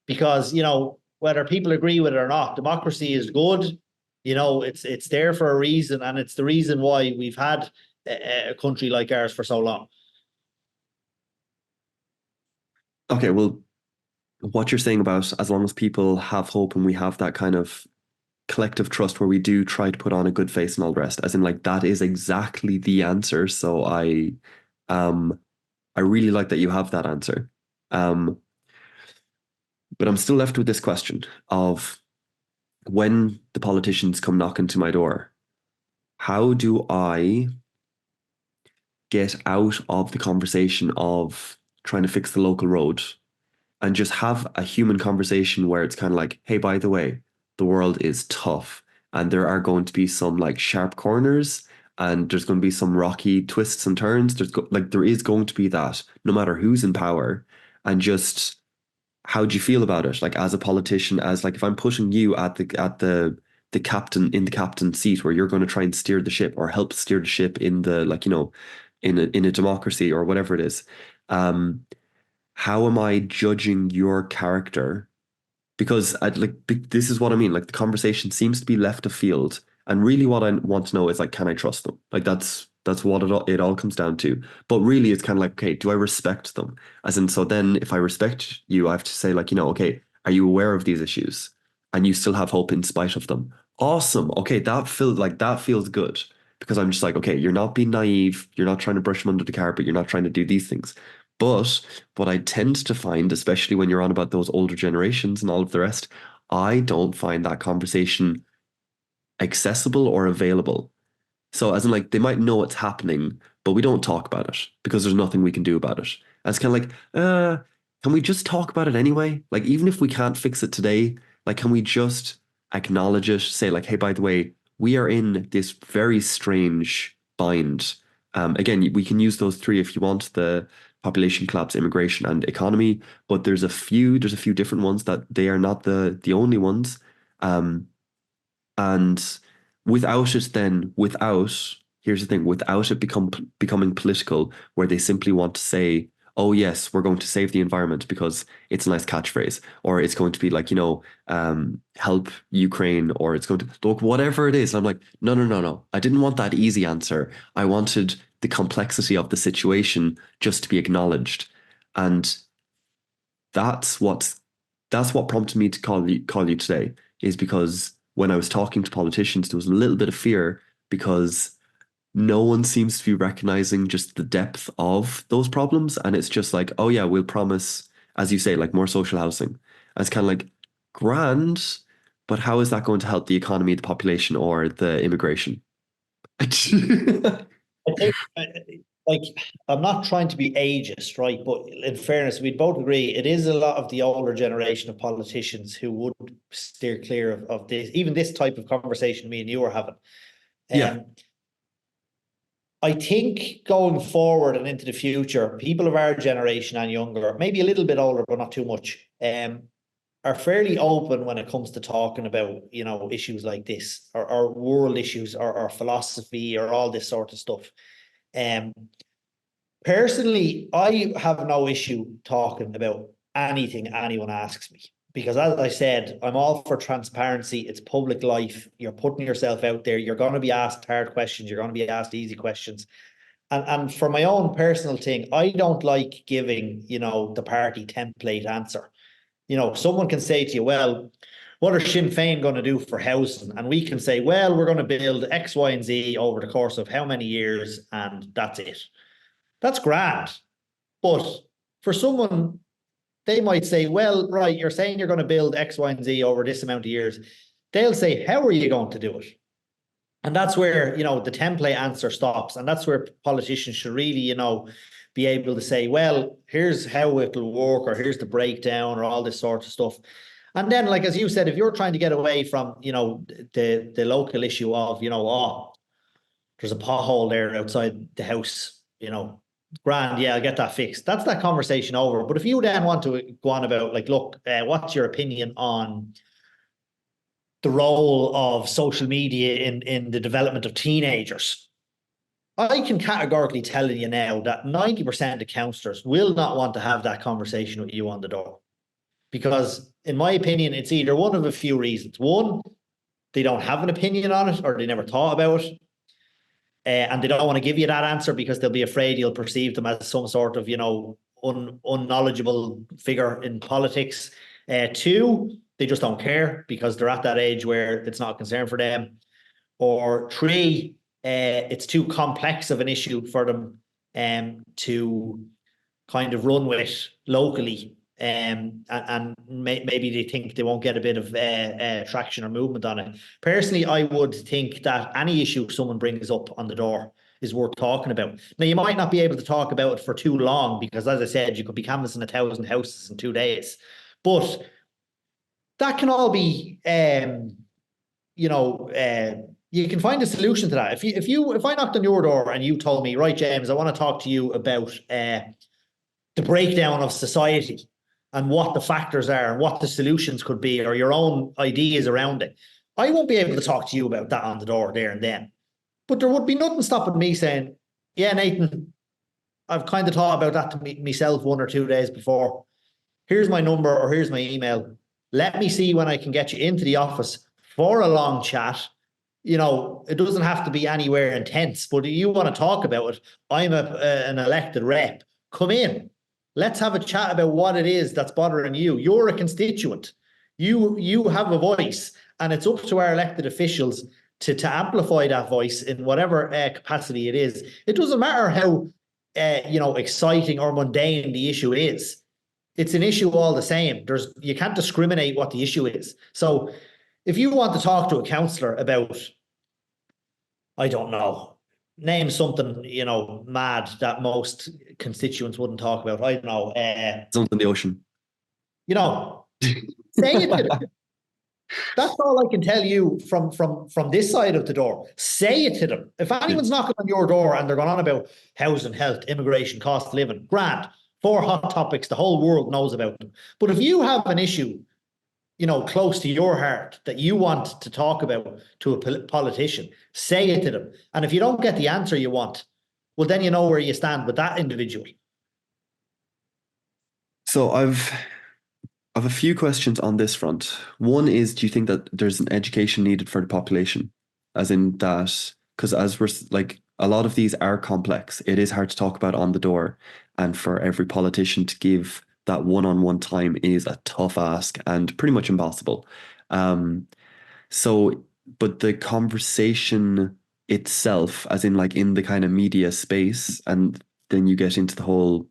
Because, whether people agree with it or not, democracy is good. It's there for a reason, and it's the reason why we've had a country like ours for so long. Okay, well, what you're saying about as long as people have hope and we have that kind of collective trust where we do try to put on a good face and all the rest, as in like that is exactly the answer. So I really like that you have that answer. But I'm still left with this question of when the politicians come knocking to my door, how do I get out of the conversation of trying to fix the local road and just have a human conversation where it's kind of like, hey, by the way, the world is tough and there are going to be some like sharp corners, and there's going to be some rocky twists and turns. There is going to be that, no matter who's in power, and just how do you feel about it? Like as a politician, as like if I'm putting you at the captain in the captain seat where you're going to try and steer the ship or help steer the ship in the like, in a democracy or whatever it is. Um, how am I judging your character? Because this is what I mean. Like the conversation seems to be left of field, and really what I want to know is like, can I trust them? Like that's what it all comes down to. But really, it's kind of like, okay, do I respect them? As in, so then if I respect you, I have to say like, okay, are you aware of these issues, and you still have hope in spite of them? Awesome. Okay, that feels good because I'm just like, okay, you're not being naive. You're not trying to brush them under the carpet. You're not trying to do these things. But what I tend to find, especially when you're on about those older generations and all of the rest, I don't find that conversation accessible or available. So as in like they might know what's happening, but we don't talk about it because there's nothing we can do about it. And it's kind of like, can we just talk about it anyway? Like even if we can't fix it today, like can we just acknowledge it, say like, hey, by the way, we are in this very strange bind. Again, we can use those three if you want, the population collapse, immigration, and economy, but there's a few different ones that they are not the only ones. Um, and here's the thing, without it becoming political, where they simply want to say, oh yes, we're going to save the environment because it's a nice catchphrase, or it's going to be like, help Ukraine, or it's going to look whatever it is. And I'm like, no, no, no, no. I didn't want that easy answer. I wanted the complexity of the situation just to be acknowledged. And that's what's that's what prompted me to call you today, is because when I was talking to politicians, there was a little bit of fear because no one seems to be recognizing just the depth of those problems. And it's just like, oh yeah, we'll promise, as you say, like more social housing. And it's kind of like grand, but how is that going to help the economy, the population, or the immigration? I think, like, I'm not trying to be ageist, right? But in fairness, we'd both agree it is a lot of the older generation of politicians who would steer clear of this, even this type of conversation me and you are having. Yeah, Um, I think going forward and into the future, people of our generation and younger, maybe a little bit older, but not too much, are fairly open when it comes to talking about, issues like this, or world issues, or philosophy, or all this sort of stuff. Um, Personally, I have no issue talking about anything anyone asks me, because as I said, I'm all for transparency. It's public life. You're putting yourself out there. You're going to be asked hard questions. You're going to be asked easy questions. And for my own personal thing, I don't like giving, the party template answer. Someone can say to you, well, what are Sinn Fein going to do for housing? And we can say, well, we're going to build X, Y, and Z over the course of how many years, and that's it. That's grand. But for someone, they might say, well, right, you're saying you're going to build X, Y, and Z over this amount of years. They'll say, how are you going to do it? And that's where, the template answer stops. And that's where politicians should really, be able to say, well, here's how it'll work, or here's the breakdown, or all this sort of stuff. And then, like, as you said, if you're trying to get away from, the local issue of, oh, there's a pothole there outside the house, grand, yeah, I'll get that fixed. That's that conversation over. But if you then want to go on about, like, look, what's your opinion on the role of social media in the development of teenagers? I can categorically tell you now that 90% of counsellors will not want to have that conversation with you on the door. Because, in my opinion, it's either one of a few reasons. One, they don't have an opinion on it, or they never thought about it. And they don't want to give you that answer because they'll be afraid you'll perceive them as some sort of, unknowledgeable figure in politics. Two, they just don't care because they're at that age where it's not a concern for them. Or three, it's too complex of an issue for them to kind of run with locally. And maybe they think they won't get a bit of traction or movement on it. Personally, I would think that any issue someone brings up on the door is worth talking about. Now, you might not be able to talk about it for too long because, as I said, you could be canvassing 1,000 houses in 2 days. But that can all be you can find a solution to that. If I knocked on your door and you told me, right, James, I want to talk to you about the breakdown of society and what the factors are and what the solutions could be, or your own ideas around it, I won't be able to talk to you about that on the door there and then. But there would be nothing stopping me saying, yeah, Nathan, I've kind of thought about that to myself 1 or 2 days before. Here's my number or here's my email. Let me see when I can get you into the office for a long chat. It doesn't have to be anywhere intense, but if you want to talk about it, I'm an elected rep. Come in. Let's have a chat about what it is that's bothering you. You're a constituent. You have a voice, and it's up to our elected officials to amplify that voice in whatever capacity it is. It doesn't matter how exciting or mundane the issue is. It's an issue all the same. You can't discriminate what the issue is. So if you want to talk to a councillor about, I don't know, name something, mad that most constituents wouldn't talk about. I don't know. Something in the ocean. Say it to them. That's all I can tell you from this side of the door. Say it to them. If anyone's knocking on your door and they're going on about housing, health, immigration, cost of living, grand, 4 hot topics the whole world knows about them. But if you have an issue, close to your heart that you want to talk about to a politician, say it to them. And if you don't get the answer you want, well, then you know where you stand with that individual. So I've a few questions on this front. One is, do you think that there's an education needed for the population? As in that, because as we're like, a lot of these are complex. It is hard to talk about on the door. And for every politician to give that one-on-one time is a tough ask and pretty much impossible. But the conversation itself, as in like in the kind of media space, and then you get into the whole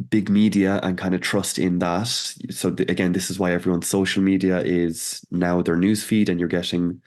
big media and kind of trust in that. So again, this is why everyone's social media is now their newsfeed, and you're getting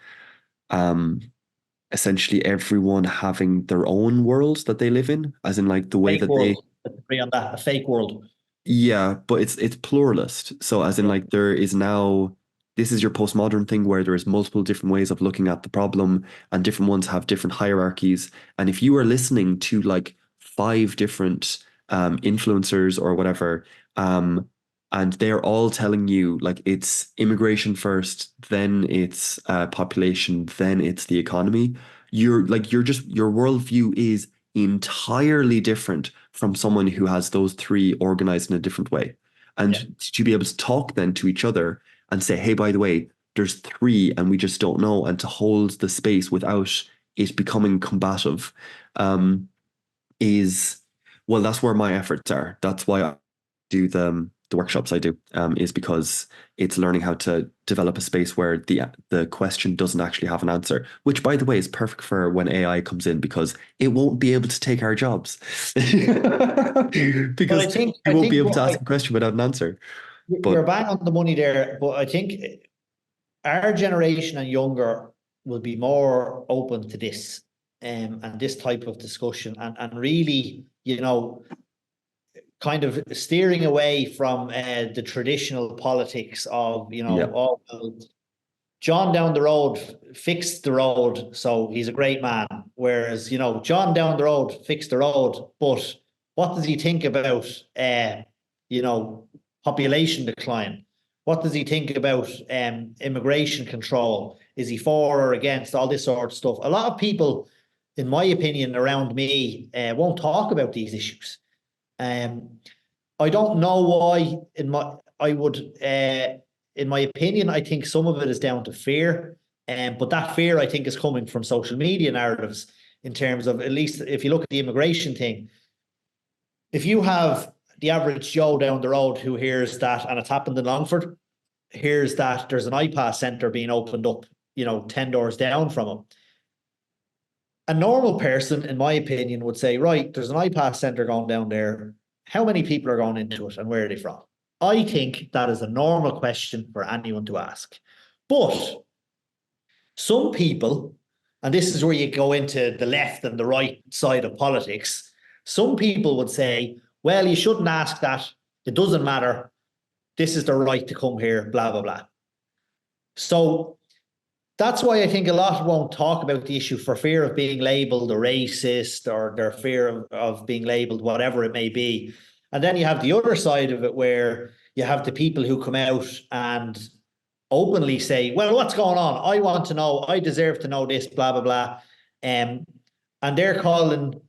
essentially everyone having their own world that they live in, as in like the way that they agree on that, a fake world. Yeah, but it's pluralist. So as in like there is now, this is your postmodern thing where there is multiple different ways of looking at the problem, and different ones have different hierarchies. And if you are listening to like 5 different influencers or whatever, and they're all telling you like it's immigration first, then it's population, then it's the economy, your worldview is entirely different from someone who has those 3 organized in a different way. And to be able to talk then to each other and say, hey, by the way, there's 3 and we just don't know, and to hold the space without it becoming combative that's where my efforts are. That's why I do the workshops I do, is because it's learning how to develop a space where the question doesn't actually have an answer, which by the way is perfect for when AI comes in, because it won't be able to take our jobs. Because it won't be able to ask a question without an answer. You're bang on the money there, but I think our generation and younger will be more open to this and this type of discussion, and really, kind of steering away from the traditional politics of, John down the road fixed the road, so he's a great man. Whereas, John down the road fixed the road, but what does he think about, population decline? What does he think about immigration control? Is he for or against all this sort of stuff? A lot of people, in my opinion, around me won't talk about these issues. I don't know why. In my opinion, I think some of it is down to fear, but that fear, I think, is coming from social media narratives. In terms of, at least if you look at the immigration thing, if you have the average Joe down the road who hears that, and it's happened in Longford, hears that there's an iPass centre being opened up, 10 doors down from him. A normal person, in my opinion, would say, right, there's an iPass centre going down there. How many people are going into it and where are they from? I think that is a normal question for anyone to ask. But some people, and this is where you go into the left and the right side of politics, some people would say, well, you shouldn't ask that. It doesn't matter. This is the right to come here, blah, blah, blah. So that's why I think a lot won't talk about the issue for fear of being labeled a racist or their fear of being labeled whatever it may be. And then you have the other side of it where you have the people who come out and openly say, well, what's going on? I want to know. I deserve to know this, blah, blah, blah. And they're calling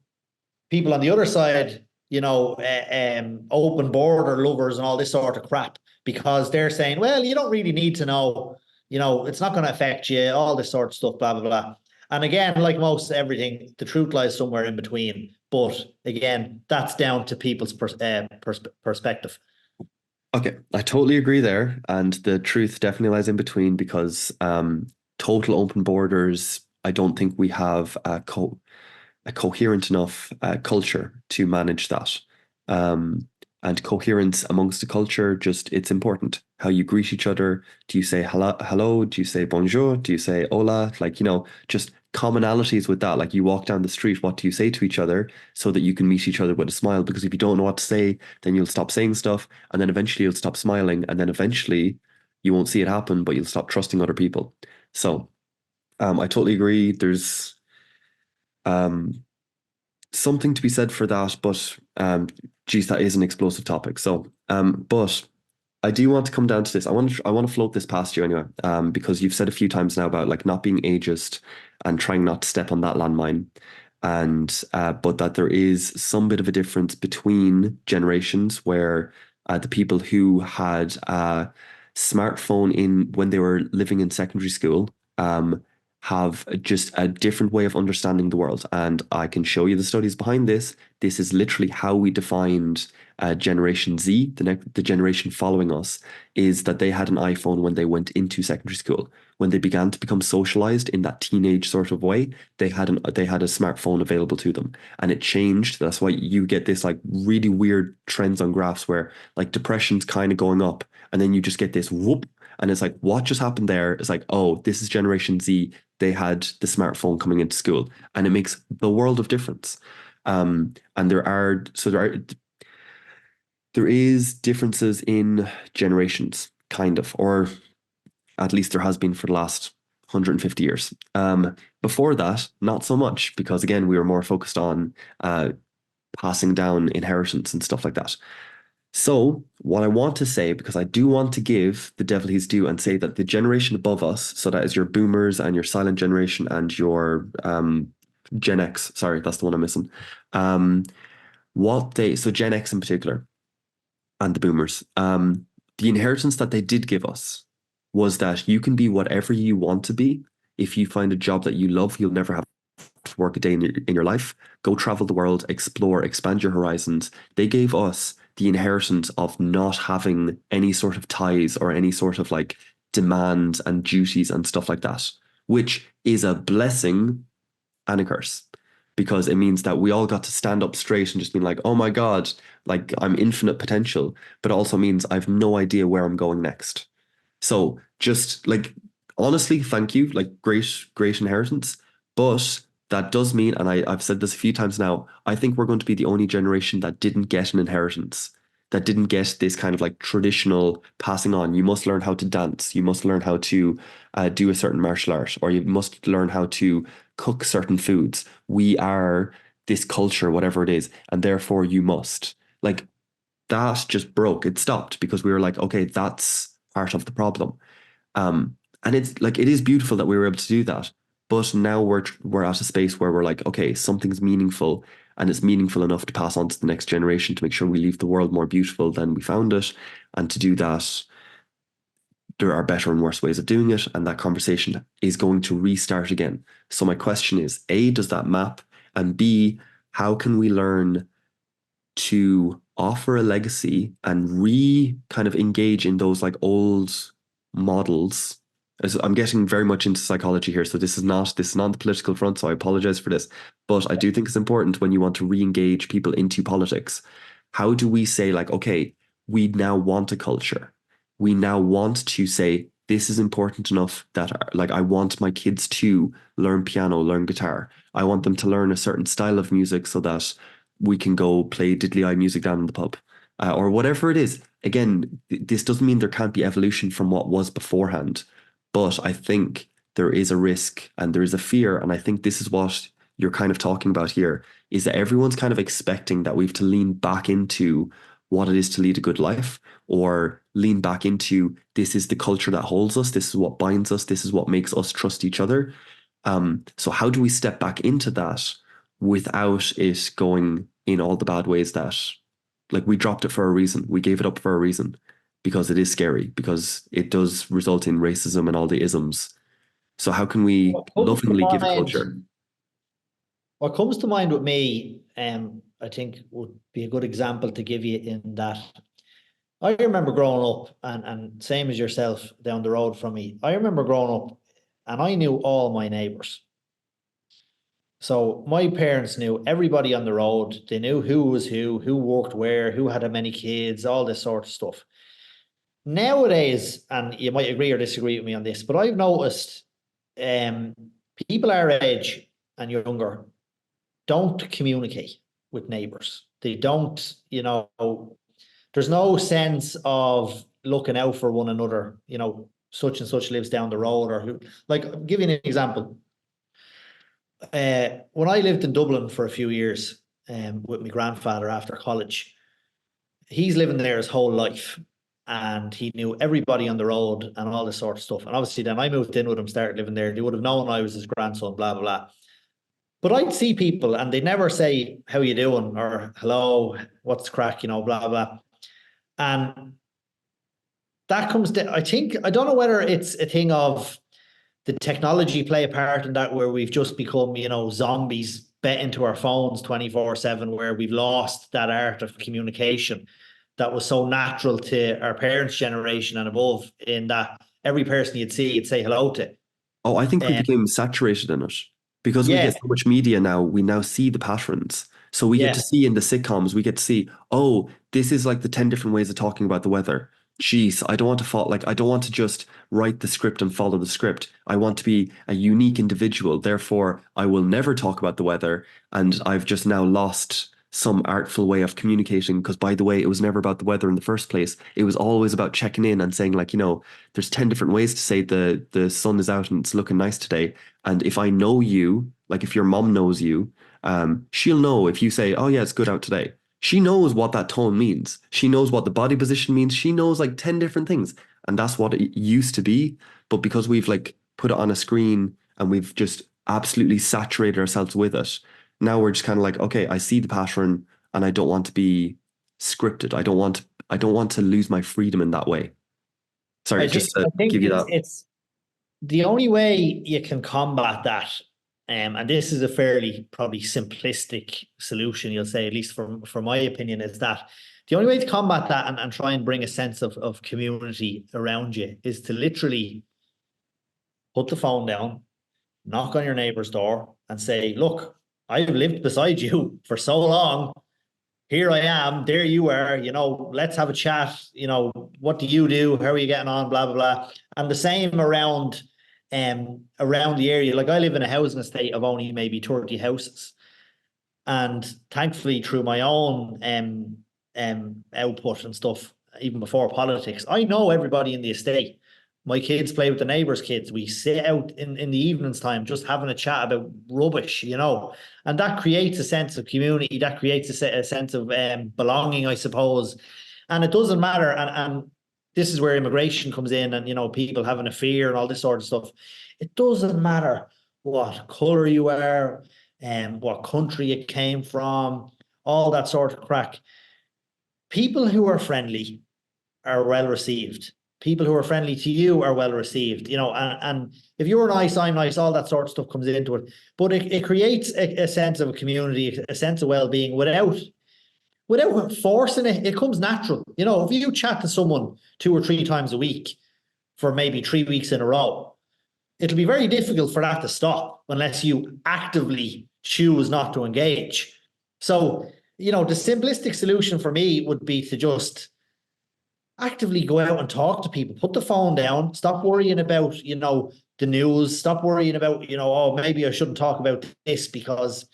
people on the other side, open border lovers and all this sort of crap because they're saying, well, you don't really need to know, it's not going to affect you, all this sort of stuff, blah, blah, blah. And again, like most everything, the truth lies somewhere in between. But again, that's down to people's perspective. Okay, I totally agree there, and the truth definitely lies in between because total open borders, I don't think we have a coherent enough culture to manage that. And coherence amongst the culture, just it's important. How you greet each other. Do you say hello? Do you say bonjour? Do you say hola? Like, just commonalities with that. Like you walk down the street, what do you say to each other so that you can meet each other with a smile? Because if you don't know what to say, then you'll stop saying stuff and then eventually you'll stop smiling and then eventually you won't see it happen, but you'll stop trusting other people. So I totally agree. There's um, something to be said for that, but geez, that is an explosive topic. So, but I do want to come down to this. I want to float this past you anyway, because you've said a few times now about like not being ageist and trying not to step on that landmine, and but that there is some bit of a difference between generations where the people who had a smartphone in when they were living in secondary school, have just a different way of understanding the world. And I can show you the studies behind this. This is literally how we defined Generation Z, the generation following us, is that they had an iPhone when they went into secondary school. When they began to become socialized in that teenage sort of way, they had a smartphone available to them, and it changed. That's why you get this like really weird trends on graphs where like depression's kind of going up, and then you just get this whoop, and it's like what just happened there? It's like, oh, this is Generation Z. They had the smartphone coming into school, and it makes the world of difference. And there is differences in generations, kind of, or at least there has been for the last 150 years. Before that, not so much, because again, we were more focused on passing down inheritance and stuff like that. So, what I want to say, because I do want to give the devil his due and say that the generation above us, so that is your boomers and your silent generation and your Gen X, sorry, that's the one I'm missing. So Gen X in particular, and the boomers, the inheritance that they did give us was that you can be whatever you want to be. If you find a job that you love, you'll never have to work a day in your life. Go travel the world, explore, expand your horizons. They gave us the inheritance of not having any sort of ties or any sort of like demands and duties and stuff like that, which is a blessing and a curse because it means that we all got to stand up straight and just be like, oh my God, like I'm infinite potential, but also means I've no idea where I'm going next. So just like, honestly, thank you, like great inheritance. But that does mean, and I've said this a few times now, I think we're going to be the only generation that didn't get an inheritance, that didn't get this kind of like traditional passing on. You must learn how to dance. You must learn how to do a certain martial art, or you must learn how to cook certain foods. We are this culture, whatever it is, and therefore you must. Like that just broke. It stopped because we were like, okay, that's part of the problem. And it's like it is beautiful that we were able to do that. But now we're at a space where we're like, okay, something's meaningful and it's meaningful enough to pass on to the next generation to make sure we leave the world more beautiful than we found it. And to do that, there are better and worse ways of doing it, and that conversation is going to restart again. So my question is, A, does that map? And B, how can we learn to offer a legacy and kind of engage in those like old models? As I'm getting very much into psychology here, so this is not the political front, so I apologize for this. But I do think it's important when you want to re-engage people into politics. How do we say like, okay, we now want a culture. We now want to say this is important enough that like I want my kids to learn piano, learn guitar. I want them to learn a certain style of music so that we can go play diddly eye music down in the pub, or whatever it is. Again, this doesn't mean there can't be evolution from what was beforehand, but I think there is a risk and there is a fear. And I think this is what you're kind of talking about here, is that everyone's kind of expecting that we have to lean back into what it is to lead a good life, or lean back into this is the culture that holds us, this is what binds us, this is what makes us trust each other. So how do we step back into that without it going in all the bad ways that, like, we dropped it for a reason, we gave it up for a reason, because it is scary, because it does result in racism and all the isms. So how can we What comes to lovingly give a mind, culture? what comes to mind with me, I think would be a good example to give you in that. I remember growing up, and same as yourself down the road from me, I remember growing up and I knew all my neighbours. So my parents knew everybody on the road. They knew who was who worked where, who had how many kids, all this sort of stuff. Nowadays, and you might agree or disagree with me on this, but I've noticed um, people our age and younger don't communicate with neighbours. They don't, there's no sense of looking out for one another, such and such lives down the road, or who, like, I'll give you an example. When I lived in Dublin for a few years with my grandfather after college, he's living there his whole life, and he knew everybody on the road and all this sort of stuff. And obviously then I moved in with him, started living there. They would have known I was his grandson, blah, blah, blah. But I'd see people and they never say, how you doing? Or hello, what's the crack, blah, blah. And that comes to, I think, I don't know whether it's a thing of the technology play a part in that, where we've just become, zombies bet into our phones 24/7, where we've lost that art of communication that was so natural to our parents' generation and above, in that every person you'd see, you'd say hello to. Oh, I think we became saturated in it because we get Yeah, so much media now. We now see the patterns. So we get to yeah. see in the sitcoms, we get to see, oh, this is like the 10 different ways of talking about the weather. Jeez, I don't want to fall, like, I don't want to just write the script and follow the script. I want to be a unique individual. Therefore, I will never talk about the weather. And I've just now lost some artful way of communicating, because, by the way, it was never about the weather in the first place. It was always about checking in and saying, like, there's 10 different ways to say the sun is out and it's looking nice today. And if I know you, like if your mom knows you, she'll know if you say, oh yeah, it's good out today. She knows what that tone means. She knows what the body position means. She knows like 10 different things. And that's what it used to be. But because we've like put it on a screen and we've just absolutely saturated ourselves with it, now we're just kind of like, okay, I see the pattern and I don't want to be scripted. I don't want to lose my freedom in that way. Sorry, I think just to I think give you it's that. it's the only way you can combat that, and this is a fairly probably simplistic solution, you'll say, at least from my opinion, is that the only way to combat that and try and bring a sense of community around you is to literally put the phone down, knock on your neighbour's door and say, look, I've lived beside you for so long. Here I am, there you are, let's have a chat. What do you do? How are you getting on? Blah, blah, blah. And the same around the area. Like, I live in a housing estate of only maybe 30 houses. And thankfully, through my own output and stuff, even before politics, I know everybody in the estate. My kids play with the neighbours' kids. We sit out in the evenings time just having a chat about rubbish, and that creates a sense of community. That creates a sense of belonging, I suppose. And it doesn't matter. And this is where immigration comes in, and people having a fear and all this sort of stuff. It doesn't matter what colour you are, and what country it came from, all that sort of crack. People who are friendly are well received. People who are friendly to you are well received, and if you're nice, I'm nice, all that sort of stuff comes into it. But it creates a sense of a community, a sense of well-being without forcing it. It comes natural. If you chat to someone 2 or 3 times a week for maybe 3 weeks in a row, it'll be very difficult for that to stop unless you actively choose not to engage. So, the simplistic solution for me would be to just actively go out and talk to people, put the phone down, stop worrying about, the news, stop worrying about, oh, maybe I shouldn't talk about this because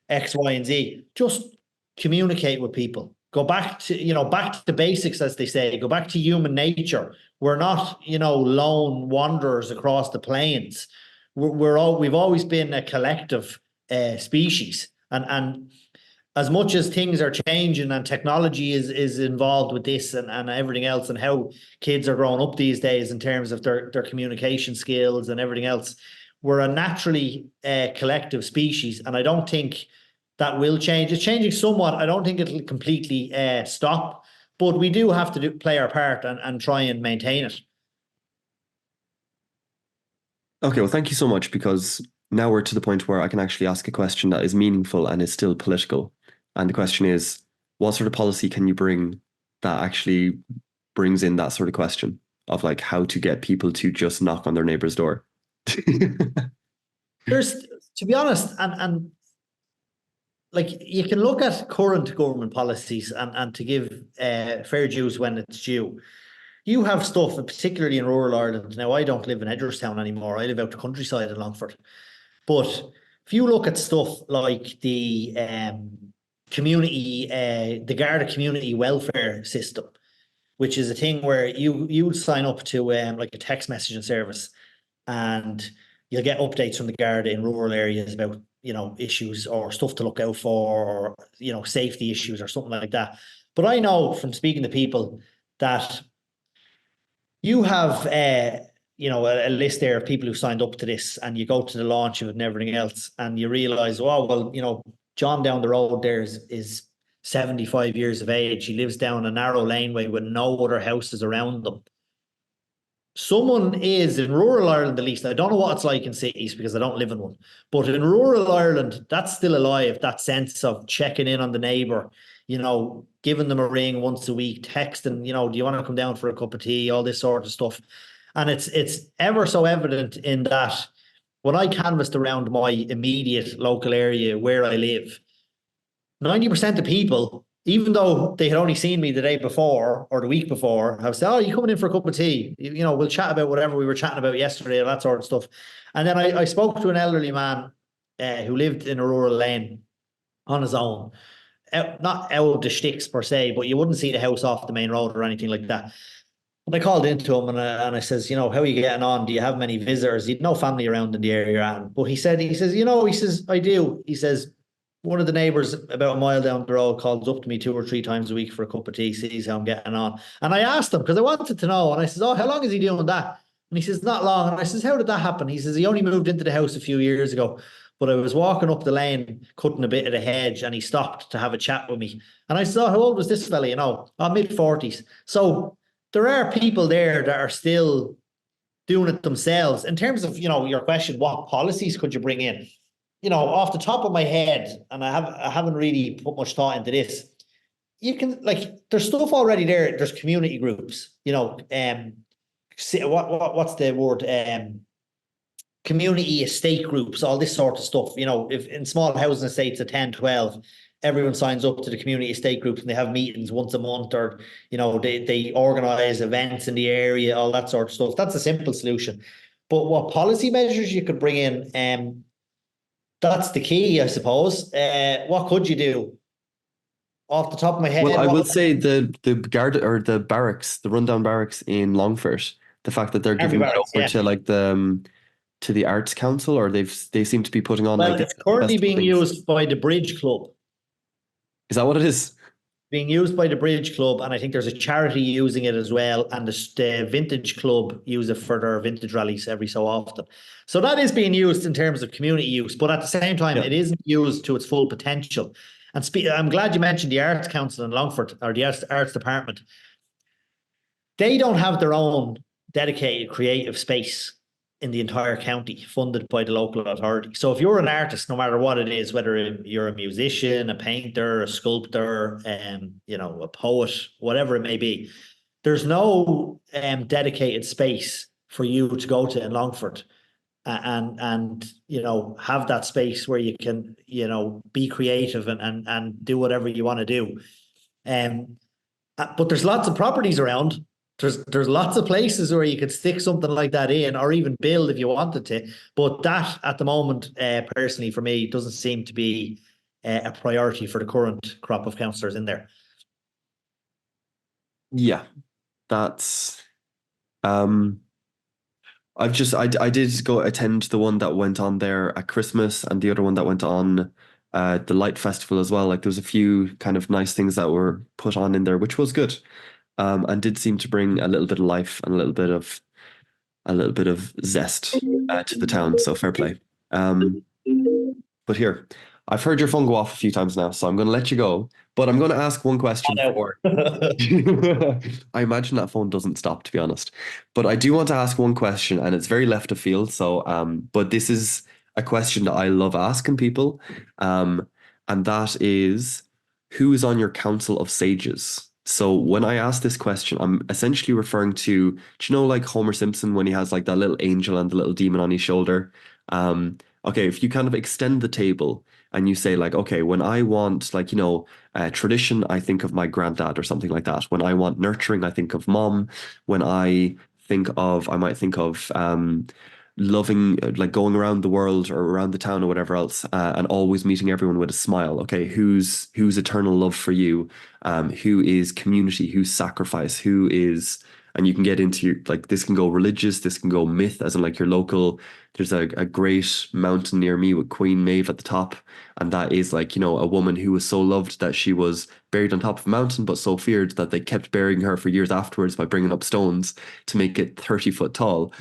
X, Y, and Z. Just communicate with people. Go back to basics, as they say. Go back to human nature, We're not, lone wanderers across the plains. We've always been a collective species, and as much as things are changing and technology is involved with this and everything else, and how kids are growing up these days in terms of their communication skills and everything else, we're a naturally collective species, and I don't think that will change. It's changing somewhat. I don't think it'll completely stop, but we do have to play our part and try and maintain it. Okay, well, thank you so much, because now we're to the point where I can actually ask a question that is meaningful and is still political. And the question is, what sort of policy can you bring that actually brings in that sort of question of like how to get people to just knock on their neighbor's door? There's, to be honest, and like you can look at current government policies and to give fair dues when it's due. You have stuff, particularly in rural Ireland. Now, I don't live in Edgeworthstown anymore. I live out the countryside in Longford. But if you look at stuff like the community, the Garda community welfare system, which is a thing where you would sign up to like a text messaging service, and you'll get updates from the Garda in rural areas about issues or stuff to look out for, or safety issues or something like that. But I know from speaking to people that you have a list there of people who signed up to this, and you go to the launch of it and everything else, and you realize, oh well, John down the road there is 75 years of age. He lives down a narrow laneway with no other houses around them. Someone is, in rural Ireland at least, I don't know what it's like in cities because I don't live in one, but in rural Ireland, that's still alive, that sense of checking in on the neighbour, giving them a ring once a week, texting, do you want to come down for a cup of tea, all this sort of stuff. And it's ever so evident in that when I canvassed around my immediate local area where I live, 90% of people, even though they had only seen me the day before or the week before, have said, oh, you coming in for a cup of tea? We'll chat about whatever we were chatting about yesterday and that sort of stuff. And then I spoke to an elderly man who lived in a rural lane on his own. Not out of the sticks per se, but you wouldn't see the house off the main road or anything like that. And I called into him and I says, how are you getting on? Do you have many visitors? You'd no family around in the area you're at. But he says, I do. He says, one of the neighbours about a mile down the road calls up to me 2 or 3 times a week for a cup of tea, sees how I'm getting on. And I asked him because I wanted to know. And I says, oh, how long is he doing that? And he says, not long. And I says, how did that happen? He says, he only moved into the house a few years ago. But I was walking up the lane, cutting a bit of the hedge, and he stopped to have a chat with me. And I said, oh, how old was this fella? Mid-40s. So there are people there that are still doing it themselves. In terms of, your question, what policies could you bring in? Off the top of my head, and I haven't really put much thought into this, you can, there's stuff already there. There's community groups, what's the word? Community estate groups, all this sort of stuff. If in small housing estates of 10, 12, everyone signs up to the community estate groups and they have meetings once a month, or, they organise events in the area, all that sort of stuff. That's a simple solution. But what policy measures you could bring in, that's the key, I suppose. What could you do? Off the top of my head. Well, I will say the guard or the barracks, the rundown barracks in Longford, the fact that they're giving it over to like to the Arts Council, or they seem to be putting on it's currently being used by the Bridge Club. Is that what it is? Being used by the Bridge Club, and I think there's a charity using it as well, and the Vintage Club use it for their vintage rallies every so often. So that is being used in terms of community use, but at the same time, it isn't used to its full potential. And I'm glad you mentioned the Arts Council in Longford, or the Arts Department. They don't have their own dedicated creative space in the entire county funded by the local authority. So if you're an artist, no matter what it is, whether you're a musician, a painter, a sculptor, a poet, whatever it may be, there's no dedicated space for you to go to in Longford and have that space where you can, be creative and do whatever you want to do. But there's lots of properties around. There's lots of places where you could stick something like that in, or even build if you wanted to. But that, at the moment, personally for me, doesn't seem to be a priority for the current crop of councillors in there. Yeah, that's Um, I did go attend the one that went on there at Christmas and the other one that went on the Light Festival as well. Like there was a few kind of nice things that were put on in there, which was good. And did seem to bring a little bit of life and a little bit of zest to the town. So fair play. Um, but here, I've heard your phone go off a few times now, so I'm going to let you go. But I'm going to ask one question for. I imagine that phone doesn't stop, to be honest. But I do want to ask one question, and it's very left of field. So, but this is a question that I love asking people, um, and that is, who is on your council of sages? So when I ask this question, I'm essentially referring to, do you know, like Homer Simpson when he has like that little angel and the little demon on his shoulder? Okay, if you kind of extend the table and you say like, okay, when I want like, tradition, I think of my granddad or something like that. When I want nurturing, I think of mom. When I might think of loving, like going around the world or around the town or whatever else, and always meeting everyone with a smile. Okay, who's eternal love for you? Who is community? Who's sacrifice? Who is, and you can get into like this can go religious, this can go myth, as in like your local. There's a great mountain near me with Queen Maeve at the top, and that is like, a woman who was so loved that she was buried on top of a mountain, but so feared that they kept burying her for years afterwards by bringing up stones to make it 30 foot tall.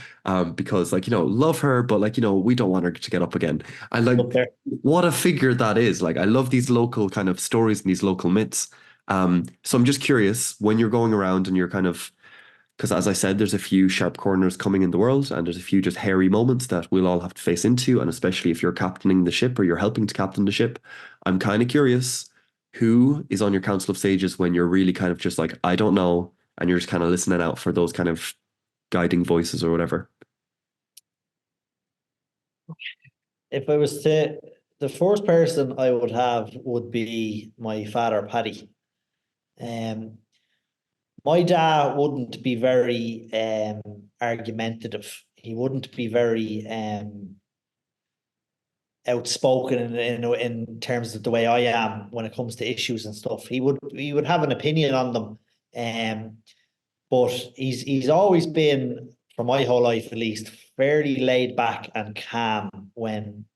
Because like, love her, but like, we don't want her to get up again. And like, Up there. what a figure that is. Like, I love these local kind of stories and these local myths. So I'm just curious when you're going around and you're kind of, because as I said, there's a few sharp corners coming in the world, and there's a few just hairy moments that we'll all have to face into. And especially if you're captaining the ship or you're helping to captain the ship, I'm kind of curious who is on your council of sages when you're really kind of just like, I don't know, and you're just kind of listening out for those kind of guiding voices or whatever. If I was to, the first person I would have would be my father, Paddy. Um, my dad wouldn't be very argumentative. He wouldn't be very outspoken in terms of the way I am when it comes to issues and stuff. He would have an opinion on them. Um, but he's always been, for my whole life at least, fairly laid back and calm when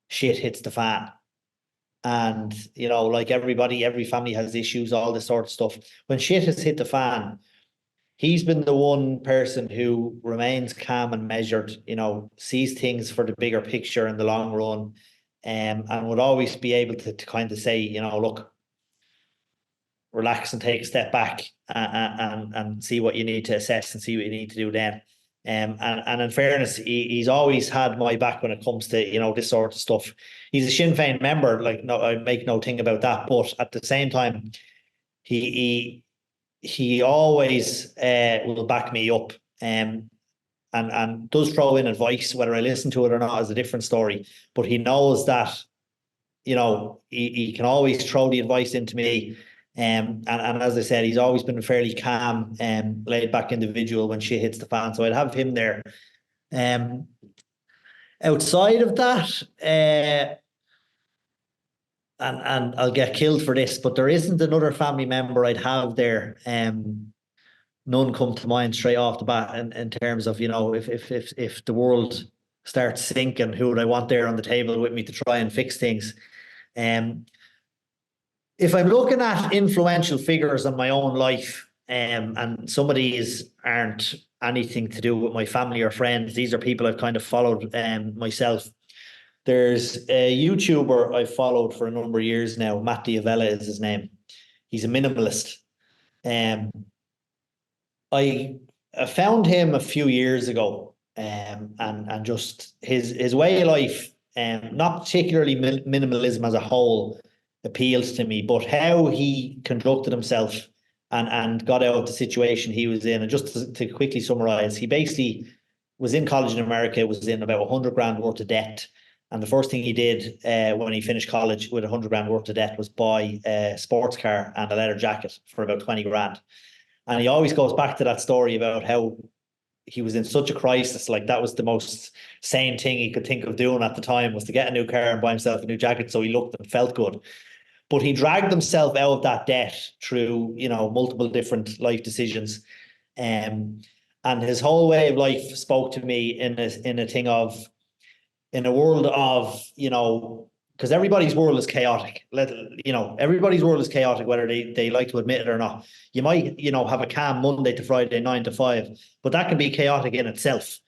shit hits the fan. And like everybody, every family has issues, all this sort of stuff. When shit has hit the fan, he's been the one person who remains calm and measured, sees things for the bigger picture in the long run, and would always be able to kind of say, look, relax and take a step back, and see what you need to assess and see what you need to do then. And in fairness, he's always had my back when it comes to, this sort of stuff. He's a Sinn Fein member, like, no, I make no thing about that. But at the same time, he always will back me up, and does throw in advice. Whether I listen to it or not is a different story. But he knows that, he can always throw the advice into me. And as I said, he's always been a fairly calm, laid back individual when shit hits the fan. So I'd have him there. Um, outside of that, and I'll get killed for this, but there isn't another family member I'd have there. None come to mind straight off the bat in terms of, if the world starts sinking, who would I want there on the table with me to try and fix things? Um, if I'm looking at influential figures in my own life, and some of these aren't anything to do with my family or friends, these are people I've kind of followed myself. There's a YouTuber I've followed for a number of years now. Matt Diavella is his name. He's a minimalist. Um, I found him a few years ago, and just his way of life, not particularly minimalism as a whole, appealed to me, but how he conducted himself and got out of the situation he was in. And just to quickly summarize, he basically was in college in America, was in about 100 grand worth of debt. And the first thing he did when he finished college with 100 grand worth of debt was buy a sports car and a leather jacket for about 20 grand. And he always goes back to that story about how he was in such a crisis. Like, that was the most sane thing he could think of doing at the time, was to get a new car and buy himself a new jacket so he looked and felt good. But he dragged himself out of that debt through, multiple different life decisions. Um, And his whole way of life spoke to me in a world of, because everybody's world is chaotic. Everybody's world is chaotic, whether they like to admit it or not. You might, have a calm Monday to Friday, 9 to 5, but that can be chaotic in itself.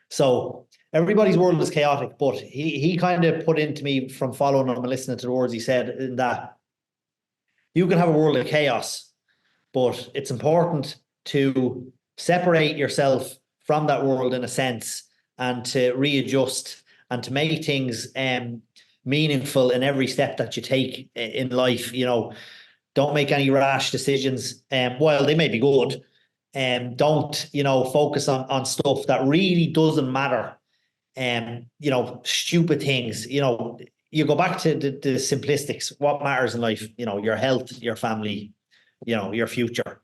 So everybody's world is chaotic, but he kind of put into me, from following him and listening to the words he said, in that you can have a world of chaos, but it's important to separate yourself from that world in a sense, and to readjust and to make things meaningful in every step that you take in life. Don't make any rash decisions. While they may be good, don't, focus on stuff that really doesn't matter. Stupid things. You go back to the simplistics. What matters in life? Your health, your family, your future.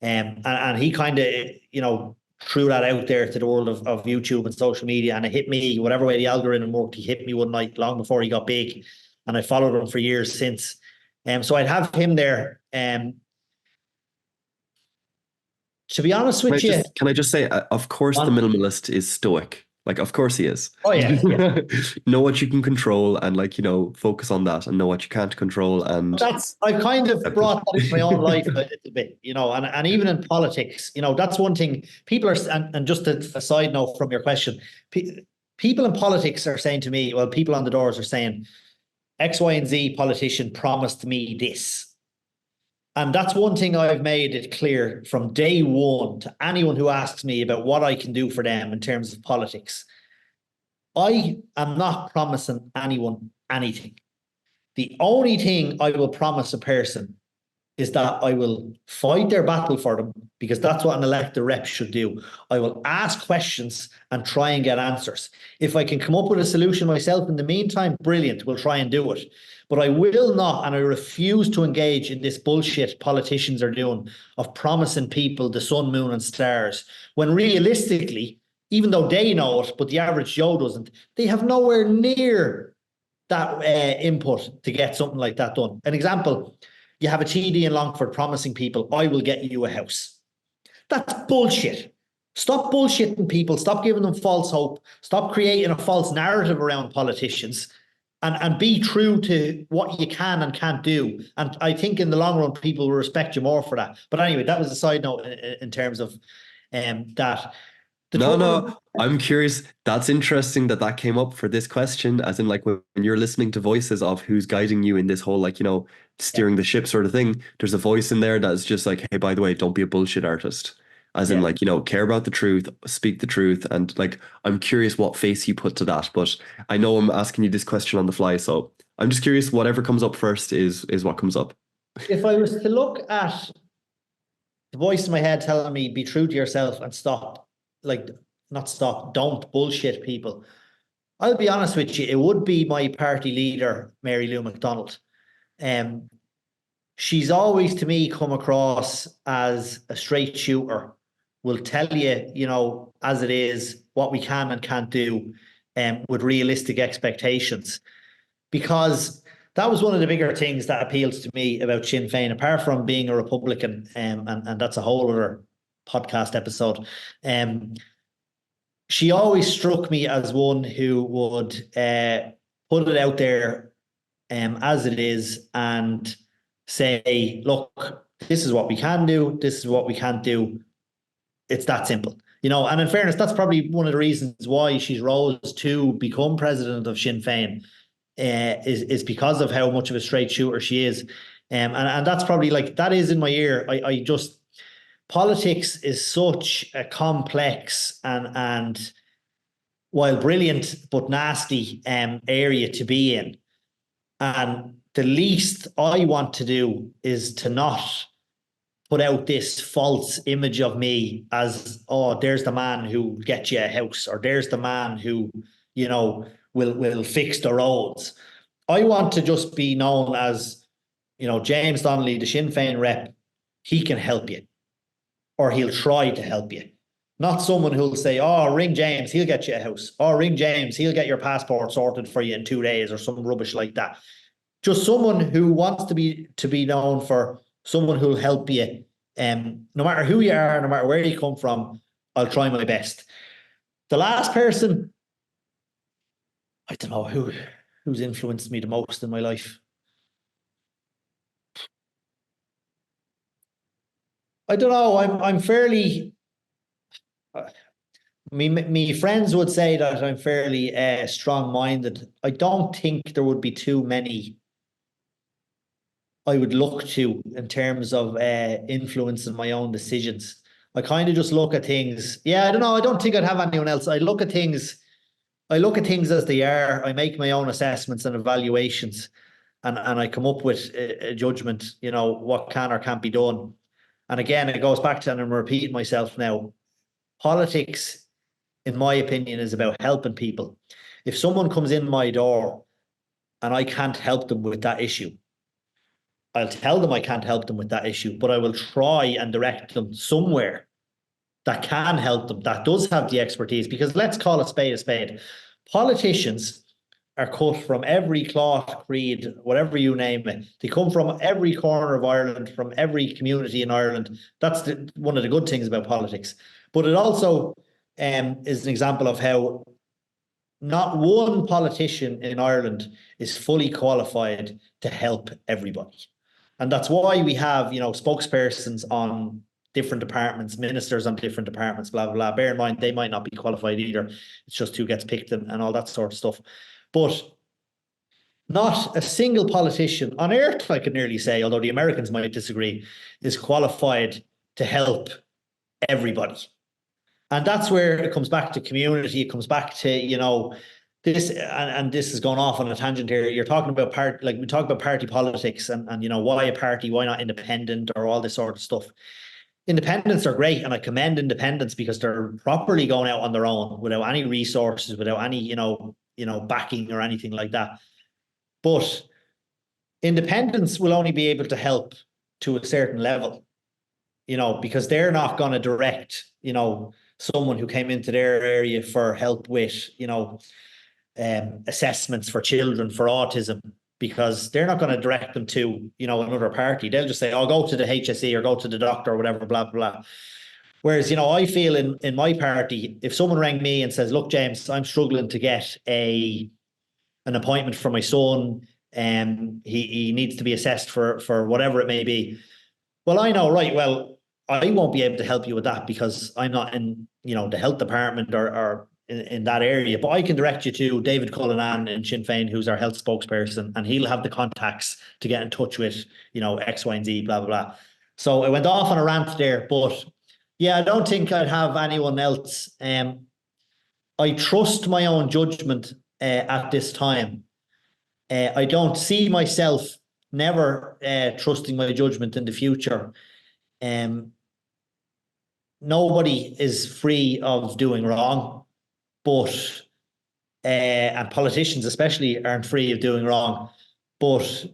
And he kind of, threw that out there to the world of YouTube and social media, and it hit me. Whatever way the algorithm worked, he hit me one night long before he got big, and I followed him for years since. So I'd have him there. To be honest with you, Can I just say, of course, the minimalist is stoic. Like, of course he is. Oh yeah, yeah. Know what you can control, and focus on that, and know what you can't control. And I kind of brought that into my own life a little bit, and even in politics, that's one thing people are, and just a side note from your question, people in politics are saying to me, well, people on the doors are saying, X, Y, and Z politician promised me this. And that's one thing I've made it clear from day one to anyone who asks me about what I can do for them in terms of politics. I am not promising anyone anything. The only thing I will promise a person is that I will fight their battle for them, because that's what an elected rep should do. I will ask questions and try and get answers. If I can come up with a solution myself in the meantime, brilliant, we'll try and do it. But I will not, and I refuse to engage in this bullshit politicians are doing of promising people the sun, moon, and stars, when realistically, even though they know it, but the average Joe doesn't, they have nowhere near that input to get something like that done. An example, you have a TD in Longford promising people, I will get you a house. That's bullshit. Stop bullshitting people. Stop giving them false hope. Stop creating a false narrative around politicians, and be true to what you can and can't do. And I think in the long run, people will respect you more for that. But anyway, that was a side note in terms of that. No, I'm curious. That's interesting that came up for this question, as in, when you're listening to voices of who's guiding you in this whole, steering the ship sort of thing, there's a voice in there that's just like, hey, by the way, don't be a bullshit artist. As in, care about the truth, speak the truth. And I'm curious what face you put to that. But I know I'm asking you this question on the fly, so I'm just curious, whatever comes up first is what comes up. If I was to look at the voice in my head telling me, be true to yourself and don't bullshit people, I'll be honest with you, it would be my party leader, Mary Lou McDonald. She's always, to me, come across as a straight shooter, will tell you, as it is, what we can and can't do, with realistic expectations. Because that was one of the bigger things that appeals to me about Sinn Féin, apart from being a Republican, and that's a whole other podcast episode. She always struck me as one who would put it out there as it is, and say, look, this is what we can do, this is what we can't do. It's that simple. And in fairness, that's probably one of the reasons why she's rose to become president of Sinn Féin, is because of how much of a straight shooter she is. And that's probably, that is in my ear. I just, politics is such a complex and while brilliant but nasty area to be in. And the least I want to do is to not put out this false image of me as, oh, there's the man who gets you a house, or there's the man who, will fix the roads. I want to just be known as, James Donnelly, the Sinn Féin rep. He can help you, or he'll try to help you. Not someone who'll say, oh, ring James, he'll get you a house. Oh, ring James, he'll get your passport sorted for you in 2 days, or some rubbish like that. Just someone who wants to be known for someone who'll help you, no matter who you are, no matter where you come from, I'll try my best. The last person, I don't know who's influenced me the most in my life. I don't know. I'm fairly. Me friends would say that I'm fairly strong-minded. I don't think there would be too many I would look to in terms of influencing my own decisions. I kind of just look at things. Yeah, I don't know. I don't think I'd have anyone else. I look at things. I look at things as they are. I make my own assessments and evaluations, and I come up with a judgment. What can or can't be done. And again, it goes back to, and I'm repeating myself now. Politics, in my opinion, is about helping people. If someone comes in my door and I can't help them with that issue, I'll tell them I can't help them with that issue, but I will try and direct them somewhere that can help them, that does have the expertise. Because let's call a spade a spade. Politicians are cut from every cloth, creed, whatever you name it. They come from every corner of Ireland, from every community in Ireland. That's one of the good things about politics. But it also is an example of how not one politician in Ireland is fully qualified to help everybody. And that's why we have, spokespersons on different departments, ministers on different departments, blah, blah, blah. Bear in mind, they might not be qualified either. It's just who gets picked and all that sort of stuff. But not a single politician on earth, I could nearly say, although the Americans might disagree, is qualified to help everybody. And that's where it comes back to community. It comes back to, this, and this is going off on a tangent here. You're talking about we talk about party politics and why a party, why not independent or all this sort of stuff. Independents are great, and I commend independents because they're properly going out on their own without any resources, without any, backing or anything like that. But independents will only be able to help to a certain level, because they're not going to direct, someone who came into their area for help with, assessments for children for autism, because they're not going to direct them to, another party. They'll just say, "I'll go to the HSE or go to the doctor or whatever, blah, blah, blah." Whereas, I feel in my party, if someone rang me and says, "Look, James, I'm struggling to get an appointment for my son, and he needs to be assessed for whatever it may be." Well, I know, right, well, I won't be able to help you with that because I'm not in, the health department or in that area, but I can direct you to David Cullinan in Sinn Fein, who's our health spokesperson, and he'll have the contacts to get in touch with, X, Y, and Z, blah, blah, blah. So I went off on a rant there, but yeah, I don't think I'd have anyone else. I trust my own judgment at this time. I don't see myself never trusting my judgment in the future. Nobody is free of doing wrong, but and politicians especially aren't free of doing wrong. But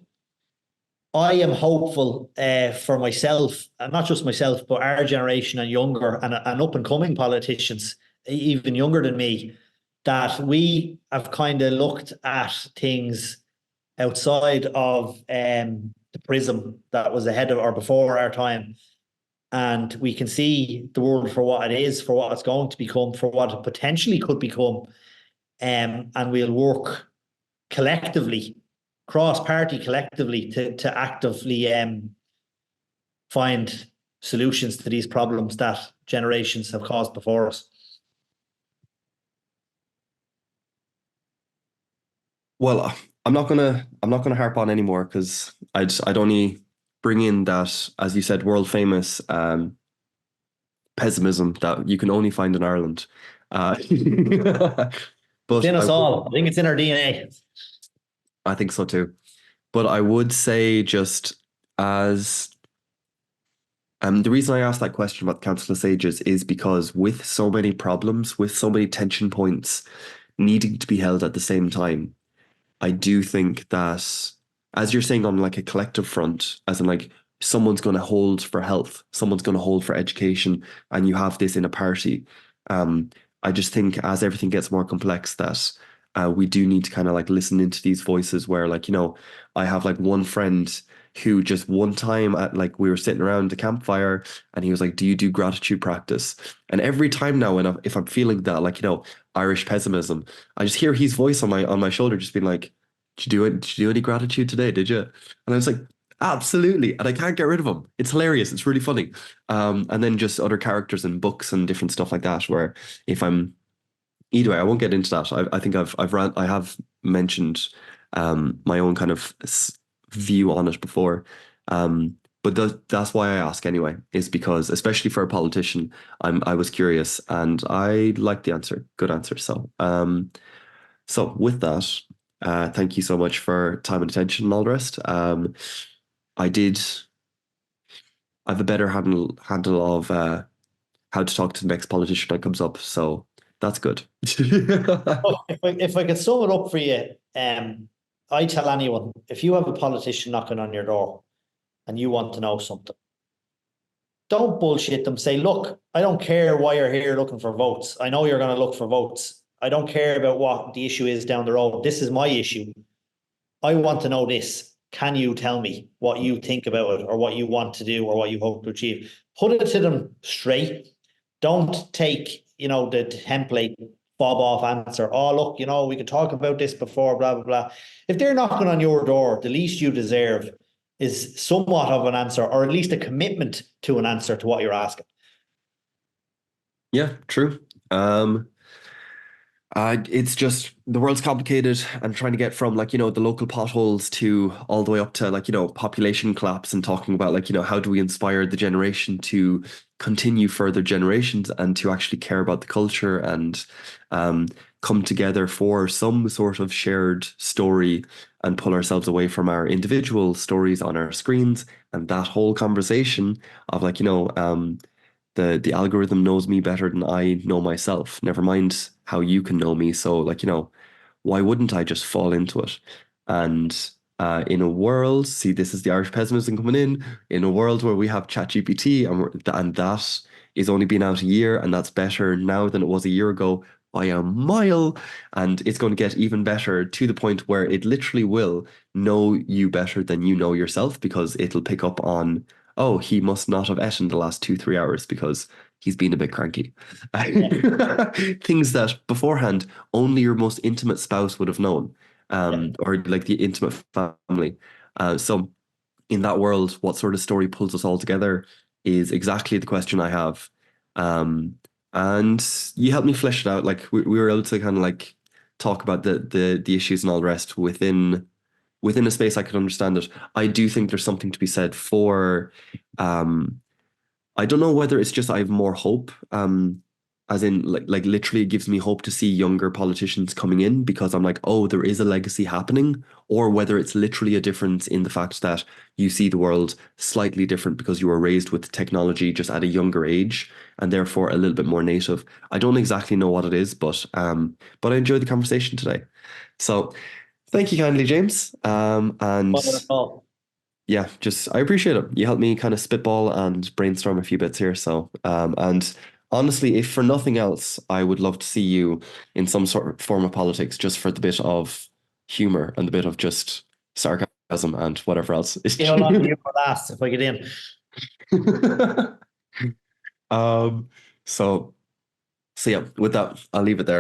I am hopeful for myself, and not just myself, but our generation and younger and up and coming politicians, even younger than me, that we have kind of looked at things outside of the prism that was ahead of or before our time. And we can see the world for what it is, for what it's going to become, for what it potentially could become. And we'll work collectively, cross-party collectively, to actively find solutions to these problems that generations have caused before us. Well, I'm not gonna harp on anymore because I'd only bring in that, as you said, world famous pessimism that you can only find in Ireland. But It's in us all. I think it's in our DNA. I think so too. But I would say, just as the reason I asked that question about the Council of Sages is because with so many problems, with so many tension points needing to be held at the same time, I do think that, as you're saying, on like a collective front, as in like someone's going to hold for health, someone's going to hold for education, and you have this in a party. I just think as everything gets more complex, that we do need to kind of like listen into these voices where, like, I have like one friend who just one time at like we were sitting around the campfire and he was like, "Do you do gratitude practice?" And every time now, if I'm feeling that like Irish pessimism, I just hear his voice on my shoulder, just being like, "Did you do it? Did you do any gratitude today? Did you?" And I was like, "Absolutely!" And I can't get rid of him. It's hilarious. It's really funny. And then just other characters in books and different stuff like that, where if I'm either way, I won't get into that. I think I have mentioned my own kind of view on it before. But that's why I ask anyway, is because especially for a politician, I was curious and I like the answer. Good answer. So with that, thank you so much for time and attention and all the rest. I did I have a better handle of how to talk to the next politician that comes up, so that's good. Look, if I could sum it up for you, I tell anyone, if you have a politician knocking on your door and you want to know something, don't bullshit them. Say, look, I don't care why you're here looking for votes. I know you're going to look for votes. I don't care about what the issue is down the road. This is my issue. I want to know this. Can you tell me what you think about it or what you want to do or what you hope to achieve? Put it to them straight. Don't take, the template fob off answer. Oh, look, we could talk about this before, blah, blah, blah. If they're knocking on your door, the least you deserve is somewhat of an answer, or at least a commitment to an answer to what you're asking. Yeah, true. It's just the world's complicated and trying to get from like, the local potholes to all the way up to like, population collapse and talking about like, how do we inspire the generation to continue further generations and to actually care about the culture and come together for some sort of shared story and pull ourselves away from our individual stories on our screens and that whole conversation of like, the algorithm knows me better than I know myself. Never mind how you can know me. So like, why wouldn't I just fall into it? And in a world, see, this is the Irish pessimism coming in a world where we have ChatGPT and that is only been out a year and that's better now than it was a year ago by a mile. And it's going to get even better to the point where it literally will know you better than you know yourself because it'll pick up on, oh, he must not have eaten the last 2, 3 hours because he's been a bit cranky. Things that beforehand only your most intimate spouse would have known, or like the intimate family. So in that world, what sort of story pulls us all together is exactly the question I have. And you helped me flesh it out. Like we were able to kind of like talk about the issues and all the rest within a space I could understand it. I do think there's something to be said for I don't know whether it's just I have more hope, as in like literally it gives me hope to see younger politicians coming in because I'm like, oh, there is a legacy happening, or whether it's literally a difference in the fact that you see the world slightly different because you were raised with technology just at a younger age and therefore a little bit more native. I don't exactly know what it is, but I enjoyed the conversation today. So thank you kindly, James. And yeah, just I appreciate it. You helped me kind of spitball and brainstorm a few bits here. So, and honestly, if for nothing else, I would love to see you in some sort of form of politics just for the bit of humor and the bit of just sarcasm and whatever else. How long do you for last if I get in? Um, so, so yeah, with that, I'll leave it there.